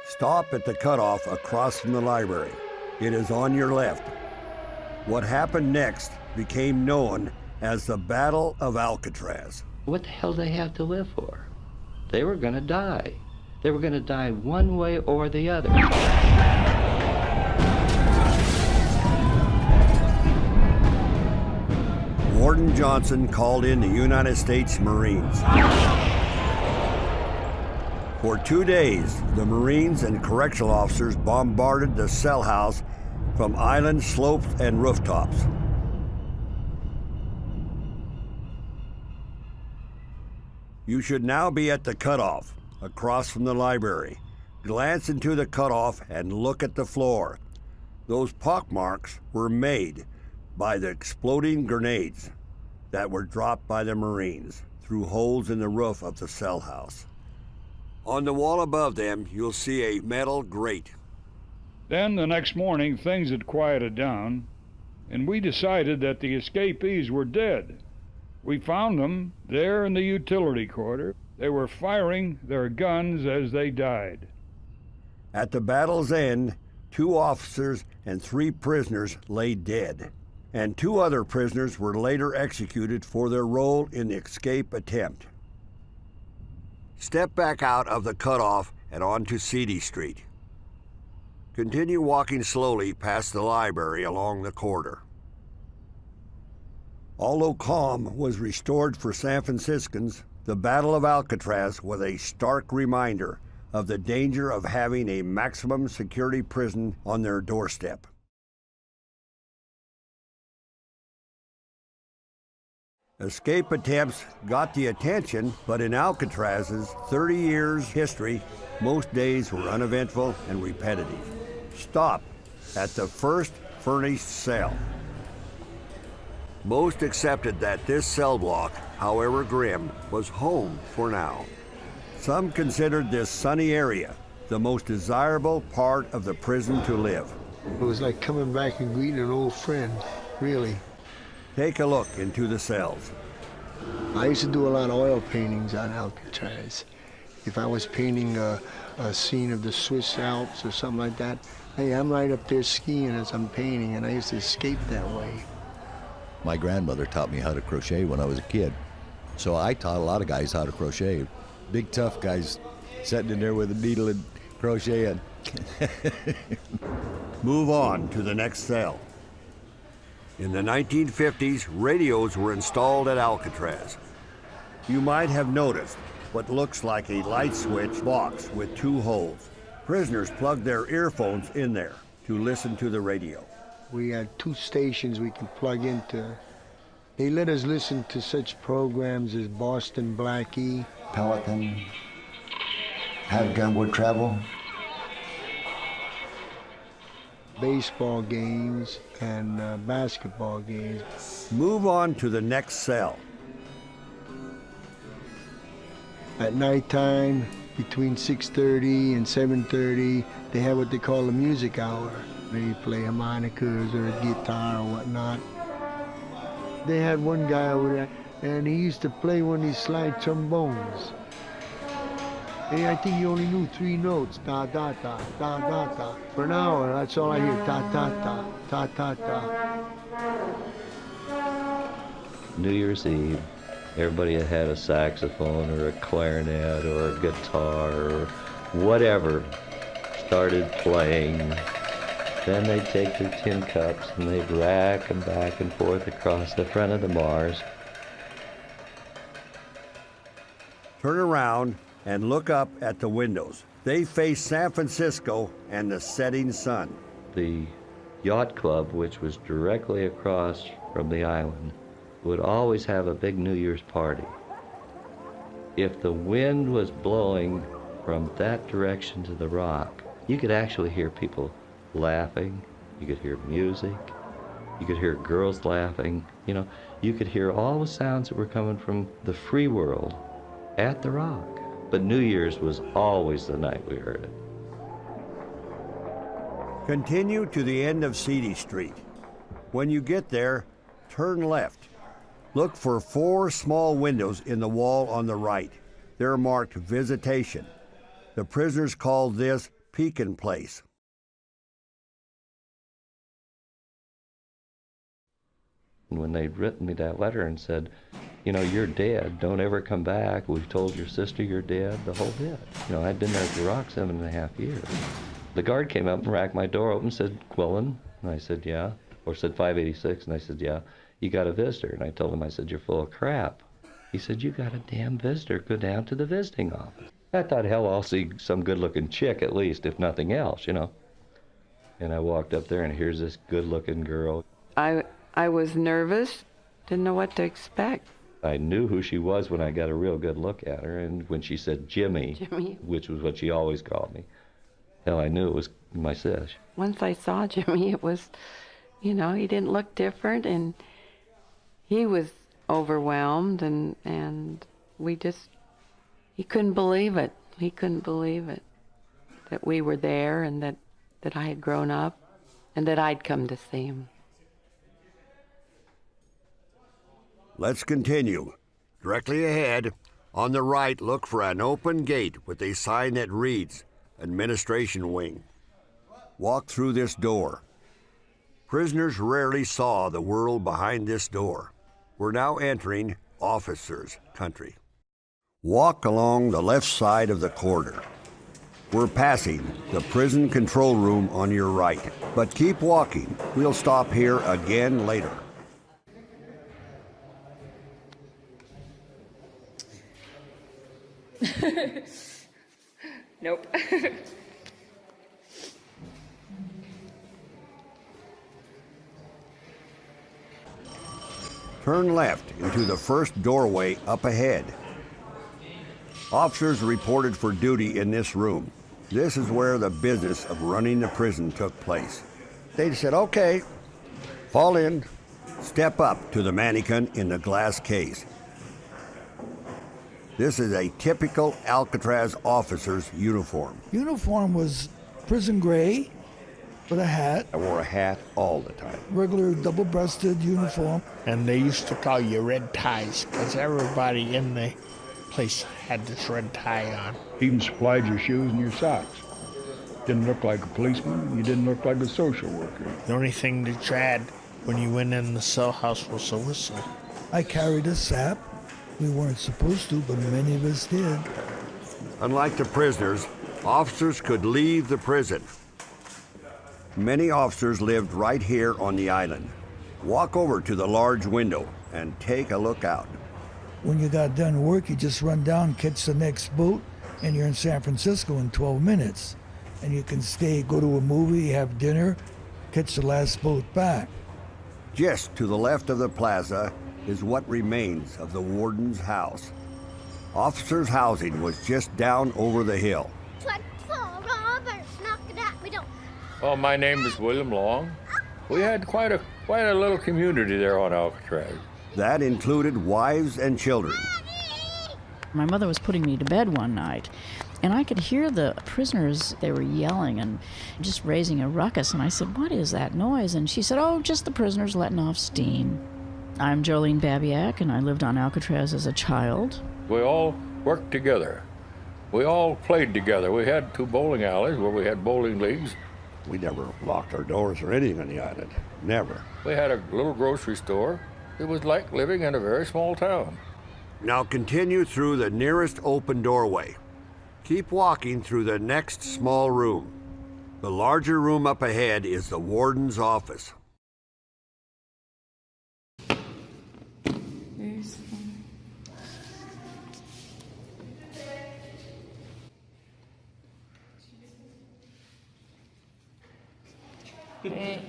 Stop at the cutoff across from the library. It is on your left. What happened next became known as the Battle of Acatraz. What the hell did they have to live for? They were going to die. They were going to die one way or the other. Warden Johnson called in the United States Marines. For 2 days, the Marines and correctional officers bombarded the cell house from island slopes and rooftops. You should now be at the cutoff, across from the library. Glance into the cutoff and look at the floor. Those pockmarks were made by the exploding grenades that were dropped by the Marines through holes in the roof of the cell house. On the wall above them, you'll see a metal grate. Then the next morning, things had quieted down, and we decided that the escapees were dead. We found them there in the utility quarter. They were firing their guns as they died. At the battle's end, 2 officers and 3 prisoners lay dead, and 2 other prisoners were later executed for their role in the escape attempt. Step back out of the cutoff and onto Seedy Street. Continue walking slowly past the library along the corridor. Although calm was restored for San Franciscans, the Battle of Acatraz was a stark reminder of the danger of having a maximum security prison on their doorstep. Escape attempts got the attention, but in Alcatraz's 30 years history, most days were uneventful and repetitive. Stop at the first furnished cell. Most accepted that this cell block, however grim, was home for now. Some considered this sunny area the most desirable part of the prison to live. It was like coming back and greeting an old friend, really. Take a look into the cells. I used to do a lot of oil paintings on Alcatraz. If I was painting a scene of the Swiss Alps or something like that, hey, I'm right up there skiing as I'm painting, and I used to escape that way. My grandmother taught me how to crochet when I was a kid. So I taught a lot of guys how to crochet. Big tough guys sitting in there with a needle and crocheting. Move on to the next cell. In the 1950s, radios were installed at Alcatraz. You might have noticed what looks like a light switch box with 2 holes. Prisoners plugged their earphones in there to listen to the radio. We had 2 stations we could plug into. They let us listen to such programs as Boston Blackie, Peloton, Have Gun Would Travel, baseball games, and basketball games. Move on to the next cell. At nighttime, between 6:30 and 7:30, they have what they call a music hour. They play harmonicas or a guitar or whatnot. They had one guy over there, and he used to play one of these slide trombones. And I think he only knew 3 notes, da da da, da da da. For an hour, that's all I hear, ta ta ta, ta ta ta. New Year's Eve, everybody that had a saxophone or a clarinet or a guitar or whatever started playing Then they'd take their tin cups and they'd rack them back and forth across the front of the Mars. Turn around and look up at the windows. They face San Francisco and the setting sun. The yacht club, which was directly across from the island, would always have a big New Year's party. If the wind was blowing from that direction to the rock, you could actually hear people laughing, you could hear music, you could hear girls laughing, you know, you could hear all the sounds that were coming from the free world at the rock. But New Year's was always the night we heard it. Continue to the end of Seedy Street. When you get there, turn left. Look for 4 small windows in the wall on the right. They're marked Visitation. The prisoners called this Pekin Place. When they'd written me that letter and said, you know, you're dead, don't ever come back, we've told your sister you're dead, the whole bit. You know, I'd been there at the Rock 7.5 years. The guard came up and racked my door open and said, Quillen? And I said, yeah. Or said 586, and I said, yeah. You got a visitor? And I told him, I said, you're full of crap. He said, you got a damn visitor, go down to the visiting office. I thought, hell, I'll see some good-looking chick at least, if nothing else, you know. And I walked up there, and here's this good-looking girl. I was nervous, didn't know what to expect. I knew who she was when I got a real good look at her, and when she said Jimmy, which was what she always called me, hell, I knew it was my sis. Once I saw Jimmy, it was, you know, he didn't look different, and he was overwhelmed, and we just, he couldn't believe it. He couldn't believe it, that we were there and that I had grown up and that I'd come to see him. Let's continue. Directly ahead, on the right, look for an open gate with a sign that reads, Administration Wing. Walk through this door. Prisoners rarely saw the world behind this door. We're now entering officers' country. Walk along the left side of the corridor. We're passing the prison control room on your right, but keep walking. We'll stop here again later. Nope. Turn left into the first doorway up ahead. Officers reported for duty in this room. This is where the business of running the prison took place. They said, okay, fall in, step up to the mannequin in the glass case. This is a typical Alcatraz officer's uniform. Uniform was prison gray with a hat. I wore a hat all the time. Regular double-breasted uniform. And they used to call you red ties because everybody in the place had this red tie on. Even supplied your shoes and your socks. Didn't look like a policeman. You didn't look like a social worker. The only thing that you had when you went in the cell house was a whistle. I carried a sap. We weren't supposed to, but many of us did. Unlike the prisoners, officers could leave the prison. Many officers lived right here on the island. Walk over to the large window and take a look out. When you got done work, you just run down, catch the next boat, and you're in San Francisco in 12 minutes. And you can stay, go to a movie, have dinner, catch the last boat back. Just to the left of the plaza is what remains of the warden's house. Officers' housing was just down over the hill. Well, my name is William Long. We had quite a little community there on Acatraz. That included wives and children. My mother was putting me to bed one night, and I could hear the prisoners, they were yelling and just raising a ruckus, and I said, what is that noise? And she said, oh, just the prisoners letting off steam. I'm Jolene Babiak, and I lived on Alcatraz as a child. We all worked together. We all played together. We had 2 bowling alleys where we had bowling leagues. We never locked our doors or anything on the island. Never. We had a little grocery store. It was like living in a very small town. Now continue through the nearest open doorway. Keep walking through the next small room. The larger room up ahead is the warden's office. Where's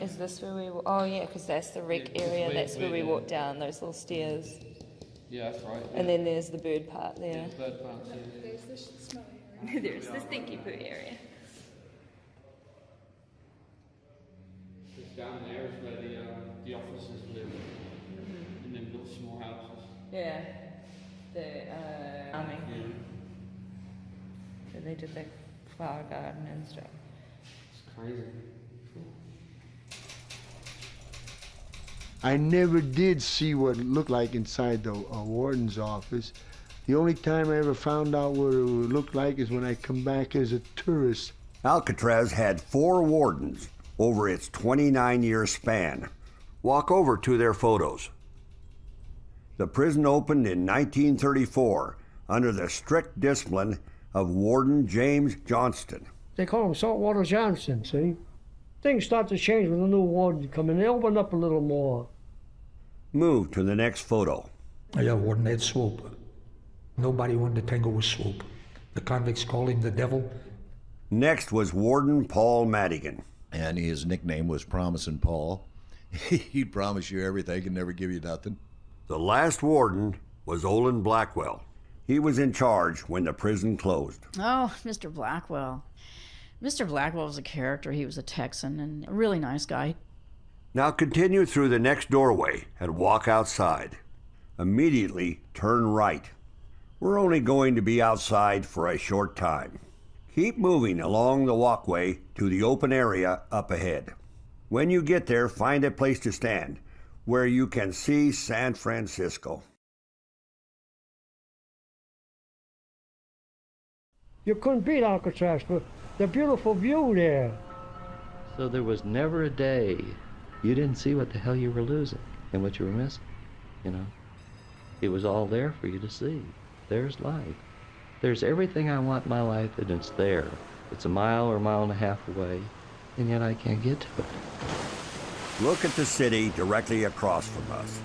is this where we? Oh yeah, because that's the rec area. That's where we walk down those little stairs. Yeah, that's right. And then there's the bird part there. Yeah, the bird part, yeah. There's the smelly area. There's the stinky poo area. Just down there is where the officers live. In them little small houses. Yeah. The army. Yeah. So they did the flower garden and stuff. It's crazy. I never did see what it looked like inside the warden's office. The only time I ever found out what it looked like is when I come back as a tourist. Alcatraz had 4 wardens over its 29-year span. Walk over to their photos. The prison opened in 1934 under the strict discipline of Warden James Johnston. They call him Saltwater Johnson, see? Things start to change when the new warden come in. They open up a little more. Move to the next photo. Yeah, Warden Ed Swope. Nobody wanted to tangle with Swope. The convicts called him the devil. Next was Warden Paul Madigan. And his nickname was Promising Paul. He'd promise you everything and never give you nothing. The last warden was Olin Blackwell. He was in charge when the prison closed. Oh, Mr. Blackwell. Mr. Blackwell was a character. He was a Texan and a really nice guy. Now continue through the next doorway and walk outside. Immediately turn right. We're only going to be outside for a short time. Keep moving along the walkway to the open area up ahead. When you get there, find a place to stand where you can see San Francisco. You couldn't beat Alcatraz for the beautiful view there. So there was never a day you didn't see what the hell you were losing and what you were missing, you know? It was all there for you to see. There's life. There's everything I want in my life, and it's there. It's a mile or a mile and a half away, and yet I can't get to it. Look at the city directly across from us.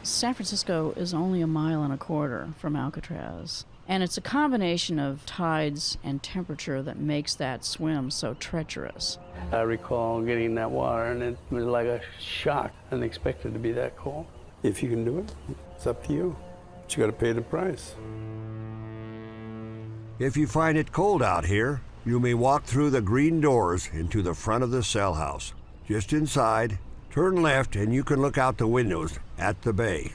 San Francisco is only 1.25 miles from Alcatraz. And it's a combination of tides and temperature that makes that swim so treacherous. I recall getting in that water, and it was like a shock. I didn't expect it to be that cold. If you can do it, it's up to you. But you got to pay the price. If you find it cold out here, you may walk through the green doors into the front of the cell house. Just inside, turn left, and you can look out the windows at the bay.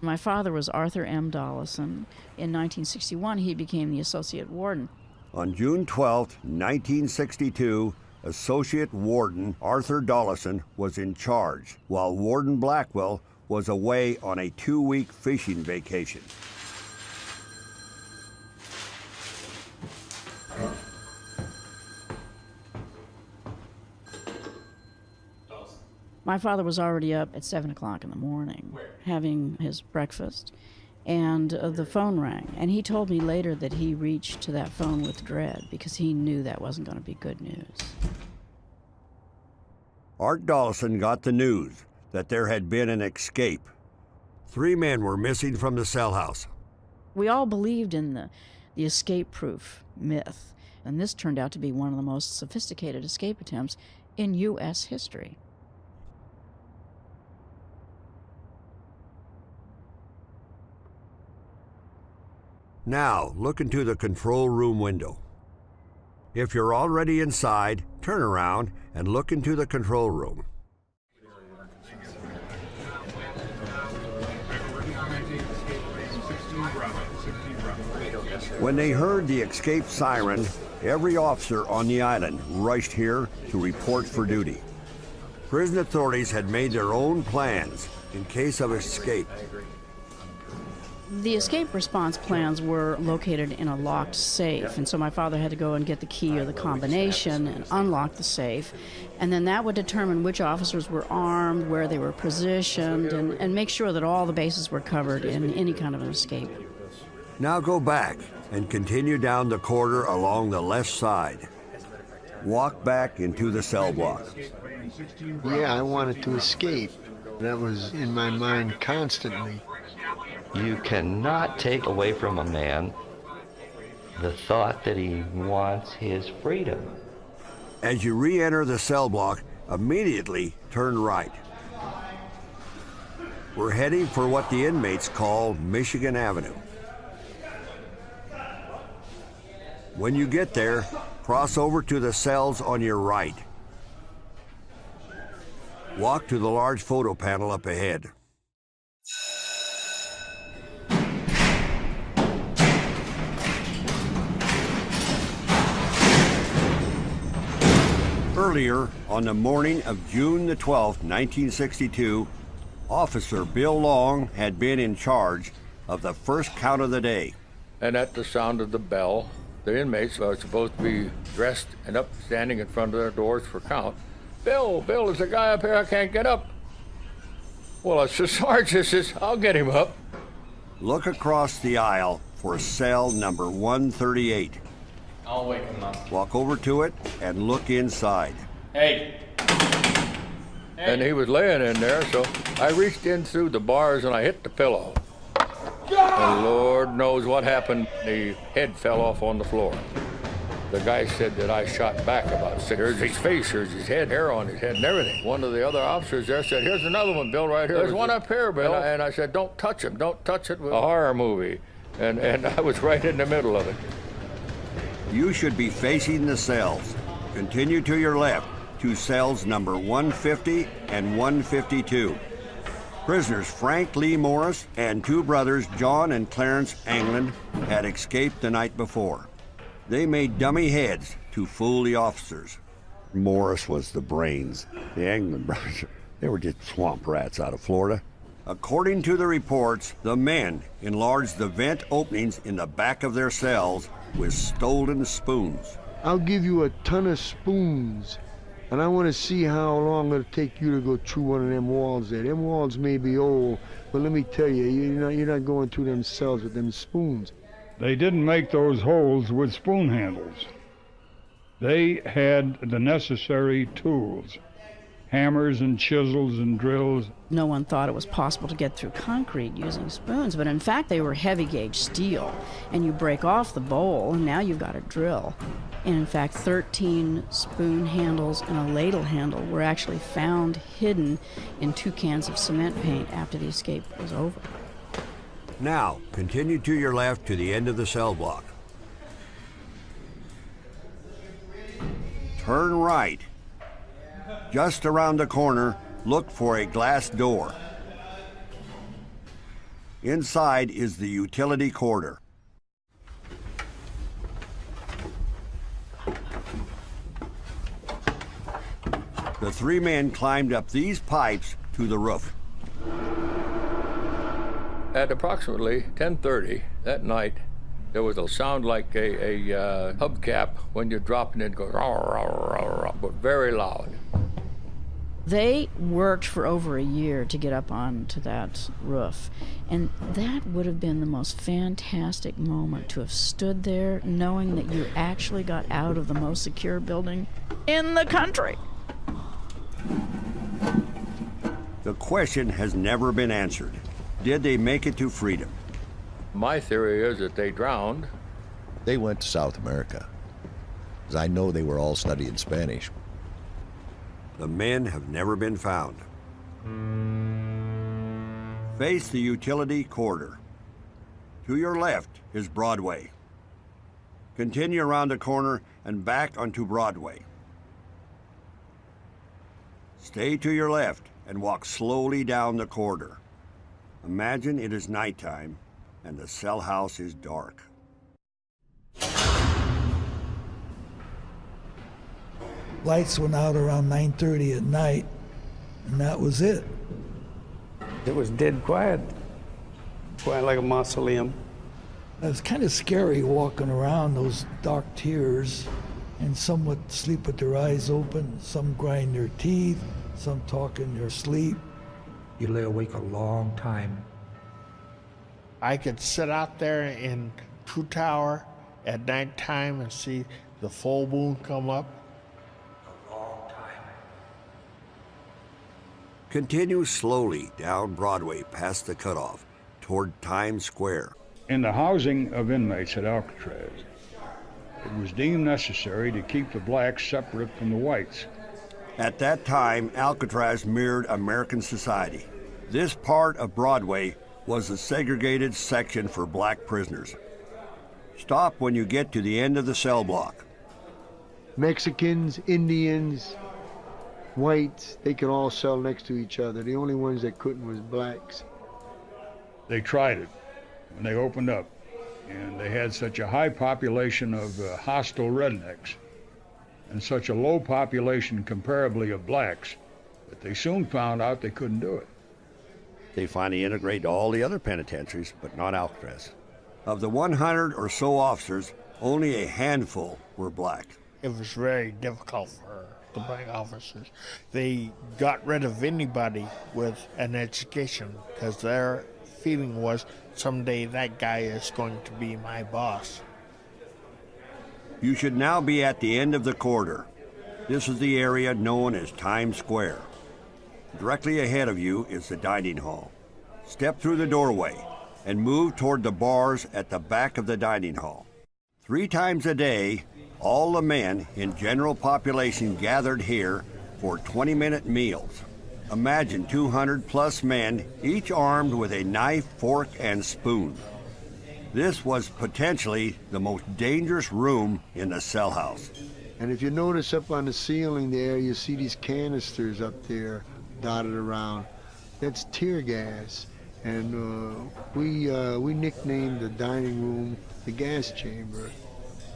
My father was Arthur M. Dollison. In 1961, he became the associate warden. On June 12, 1962, Associate Warden Arthur Dollison was in charge, while Warden Blackwell was away on a 2-week fishing vacation. My father was already up at 7 o'clock in the morning, having his breakfast, and the phone rang. And he told me later that he reached to that phone with dread because he knew that wasn't going to be good news. Art Dollison got the news that there had been an escape. 3 men were missing from the cell house. We all believed in the escape-proof myth, and this turned out to be one of the most sophisticated escape attempts in U.S. history. Now, look into the control room window. If you're already inside, turn around and look into the control room. When they heard the escape siren, every officer on the island rushed here to report for duty. Prison authorities had made their own plans in case of escape. The escape response plans were located in a locked safe, and so my father had to go and get the key or the combination and unlock the safe, and then that would determine which officers were armed, where they were positioned, and make sure that all the bases were covered in any kind of an escape. Now go back and continue down the corridor along the left side. Walk back into the cell block. Yeah, I wanted to escape. That was in my mind constantly. You cannot take away from a man the thought that he wants his freedom. As you re-enter the cell block, immediately turn right. We're heading for what the inmates call Michigan Avenue. When you get there, cross over to the cells on your right. Walk to the large photo panel up ahead. Earlier, on the morning of June the 12th, 1962, Officer Bill Long had been in charge of the first count of the day. And at the sound of the bell, the inmates are supposed to be dressed and up, standing in front of their doors for count. Bill, there's a guy up here, I can't get up. Well, it's the sergeant says, I'll get him up. Look across the aisle for cell number 138. I'll wake him up. Walk over to it and look inside. Hey. And he was laying in there, so I reached in through the bars and I hit the pillow. And Lord knows what happened. The head fell off on the floor. The guy said that I shot back about 6 feet. Here's his face, here's his head, hair on his head and everything. One of the other officers there said, here's another one, Bill, right here. There's one up here, Bill. And I said, don't touch him. Don't touch it with a horror movie. And I was right in the middle of it. You should be facing the cells. Continue to your left to cells number 150 and 152. Prisoners Frank Lee Morris and two brothers John and Clarence Anglin had escaped the night before. They made dummy heads to fool the officers. Morris was the brains. The Anglin brothers, they were just swamp rats out of Florida. According to the reports, the men enlarged the vent openings in the back of their cells with stolen spoons. I'll give you a ton of spoons, and I want to see how long it'll take you to go through one of them walls there. Them walls may be old, but let me tell you, you're not going through them cells with them spoons. They didn't make those holes with spoon handles. They had the necessary tools, hammers and chisels and drills. No one thought it was possible to get through concrete using spoons, but in fact they were heavy gauge steel, and you break off the bowl and now you've got a drill. And in fact 13 spoon handles and a ladle handle were actually found hidden in 2 cans of cement paint after the escape was over. Now, continue to your left to the end of the cell block. Turn right. Just around the corner, look for a glass door. Inside is the utility corridor. The 3 men climbed up these pipes to the roof. At approximately 10:30 that night, there was a sound like a hubcap when you're dropping it, goes, but very loud. They worked for over a year to get up onto that roof, and that would have been the most fantastic moment to have stood there knowing that you actually got out of the most secure building in the country. The question has never been answered. Did they make it to freedom? My theory is that they drowned. They went to South America, because I know they were all studying Spanish. The men have never been found. Face the utility corridor. To your left is Broadway. Continue around the corner and back onto Broadway. Stay to your left and walk slowly down the corridor. Imagine it is nighttime and the cell house is dark. Lights went out around 9:30 at night, and that was it. It was dead quiet. Quiet like a mausoleum. It was kind of scary walking around those dark tiers, and some would sleep with their eyes open, some grind their teeth, some talk in their sleep. You lay awake a long time. I could sit out there in True Tower at nighttime and see the full moon come up, Continue slowly down Broadway past the cutoff toward Times Square. In the housing of inmates at Alcatraz, it was deemed necessary to keep the blacks separate from the whites. At that time, Alcatraz mirrored American society. This part of Broadway was a segregated section for black prisoners. Stop when you get to the end of the cell block. Mexicans, Indians, whites, they could all cell next to each other. The only ones that couldn't was blacks. They tried it when they opened up, and they had such a high population of hostile rednecks and such a low population comparably of blacks that they soon found out they couldn't do it. They finally integrated all the other penitentiaries, but not Alcatraz. Of the 100 or so officers, only a handful were black. It was very difficult for the black officers. They got rid of anybody with an education because their feeling was someday that guy is going to be my boss. You should now be at the end of the corridor. This is the area known as Times Square. Directly ahead of you is the dining hall. Step through the doorway and move toward the bars at the back of the dining hall. 3 times a day, all the men in general population gathered here for 20-minute meals. Imagine 200 plus men, each armed with a knife, fork, and spoon. This was potentially the most dangerous room in the cell house. And if you notice up on the ceiling there, you see these canisters up there dotted around. That's tear gas. And we nicknamed the dining room the gas chamber.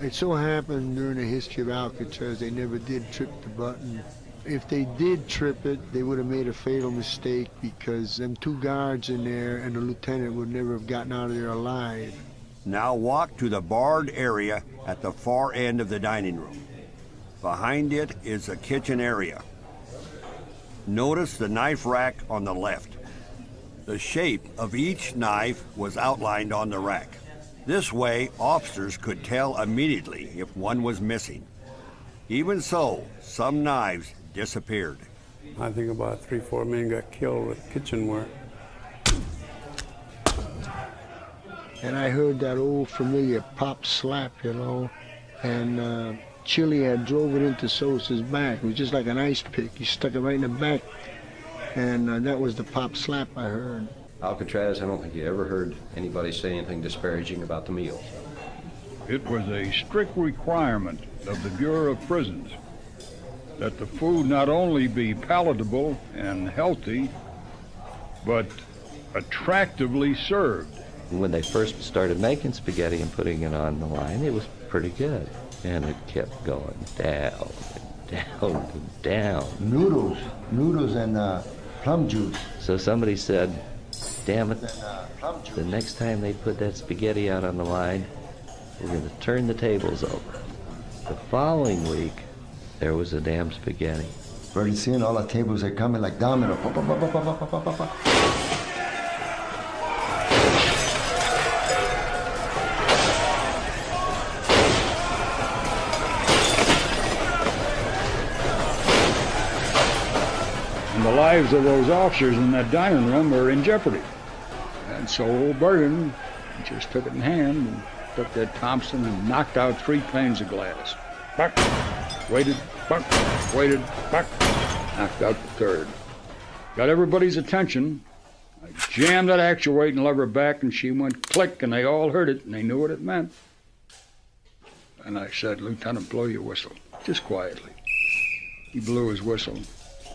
It so happened during the history of Alcatraz, they never did trip the button. If they did trip it, they would have made a fatal mistake because them 2 guards in there and the lieutenant would never have gotten out of there alive. Now walk to the barred area at the far end of the dining room. Behind it is a kitchen area. Notice the knife rack on the left. The shape of each knife was outlined on the rack. This way, officers could tell immediately if one was missing. Even so, some knives disappeared. I think about 3-4 men got killed with kitchenware. And I heard that old familiar pop slap, you know, and Chili had drove it into Sosa's back. It was just like an ice pick. He stuck it right in the back, and that was the pop slap I heard. Alcatraz, I don't think you ever heard anybody say anything disparaging about the meals. It was a strict requirement of the Bureau of Prisons that the food not only be palatable and healthy, but attractively served. When they first started making spaghetti and putting it on the line, it was pretty good. And it kept going down and down and down. Noodles and plum juice. So somebody said, damn it, the next time they put that spaghetti out on the line, we're going to turn the tables over. The following week, there was a damn spaghetti. Pretty soon all the tables are coming like domino. Pop, pop, pop, pop, pop, pop, pop, pop. And the lives of those officers in that dining room were in jeopardy. And so old Bergen just took it in hand and took that Thompson and knocked out 3 panes of glass. Buck, waited, buck, waited, buck, knocked out the 3rd. Got everybody's attention. I jammed that actuating lever back and she went click and they all heard it and they knew what it meant. And I said, Lieutenant, blow your whistle, just quietly. He blew his whistle.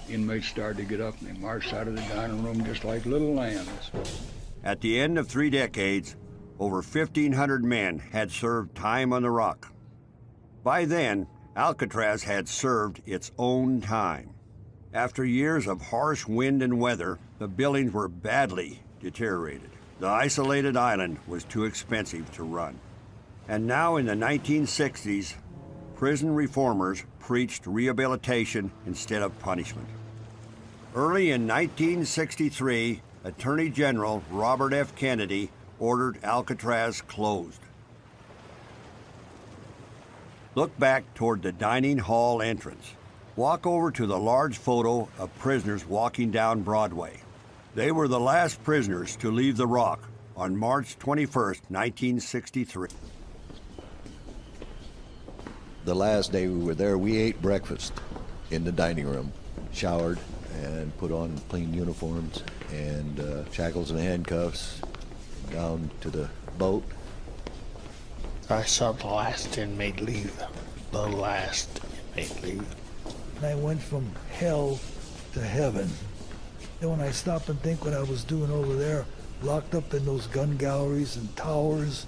The inmates started to get up and they marched out of the dining room just like little lambs. At the end of 3 decades, over 1,500 men had served time on the Rock. By then, Alcatraz had served its own time. After years of harsh wind and weather, the buildings were badly deteriorated. The isolated island was too expensive to run. And now in the 1960s, prison reformers preached rehabilitation instead of punishment. Early in 1963, Attorney General Robert F. Kennedy ordered Alcatraz closed. Look back toward the dining hall entrance. walk over to the large photo of prisoners walking down Broadway. They were the last prisoners to leave the Rock on March 21st, 1963. The last day we were there, we ate breakfast in the dining room, showered, and put on clean uniforms and shackles and handcuffs down to the boat. I saw the last inmate leave. The last inmate leave. And I went from hell to heaven. And when I stop and think what I was doing over there, locked up in those gun galleries and towers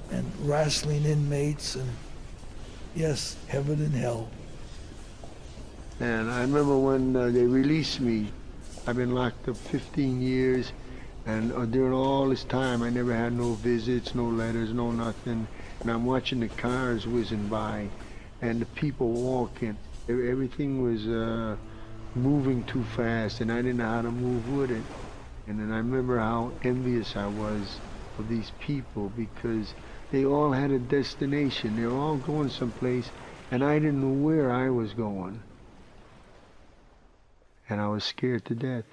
and wrestling inmates, and yes, heaven and hell. And I remember when they released me. I've been locked up 15 years, and during all this time I never had no visits, no letters, no nothing. And I'm watching the cars whizzing by and the people walking. Everything was moving too fast, and I didn't know how to move with it. And then I remember how envious I was of these people, because they all had a destination. They were all going someplace, and I didn't know where I was going. And I was scared to death.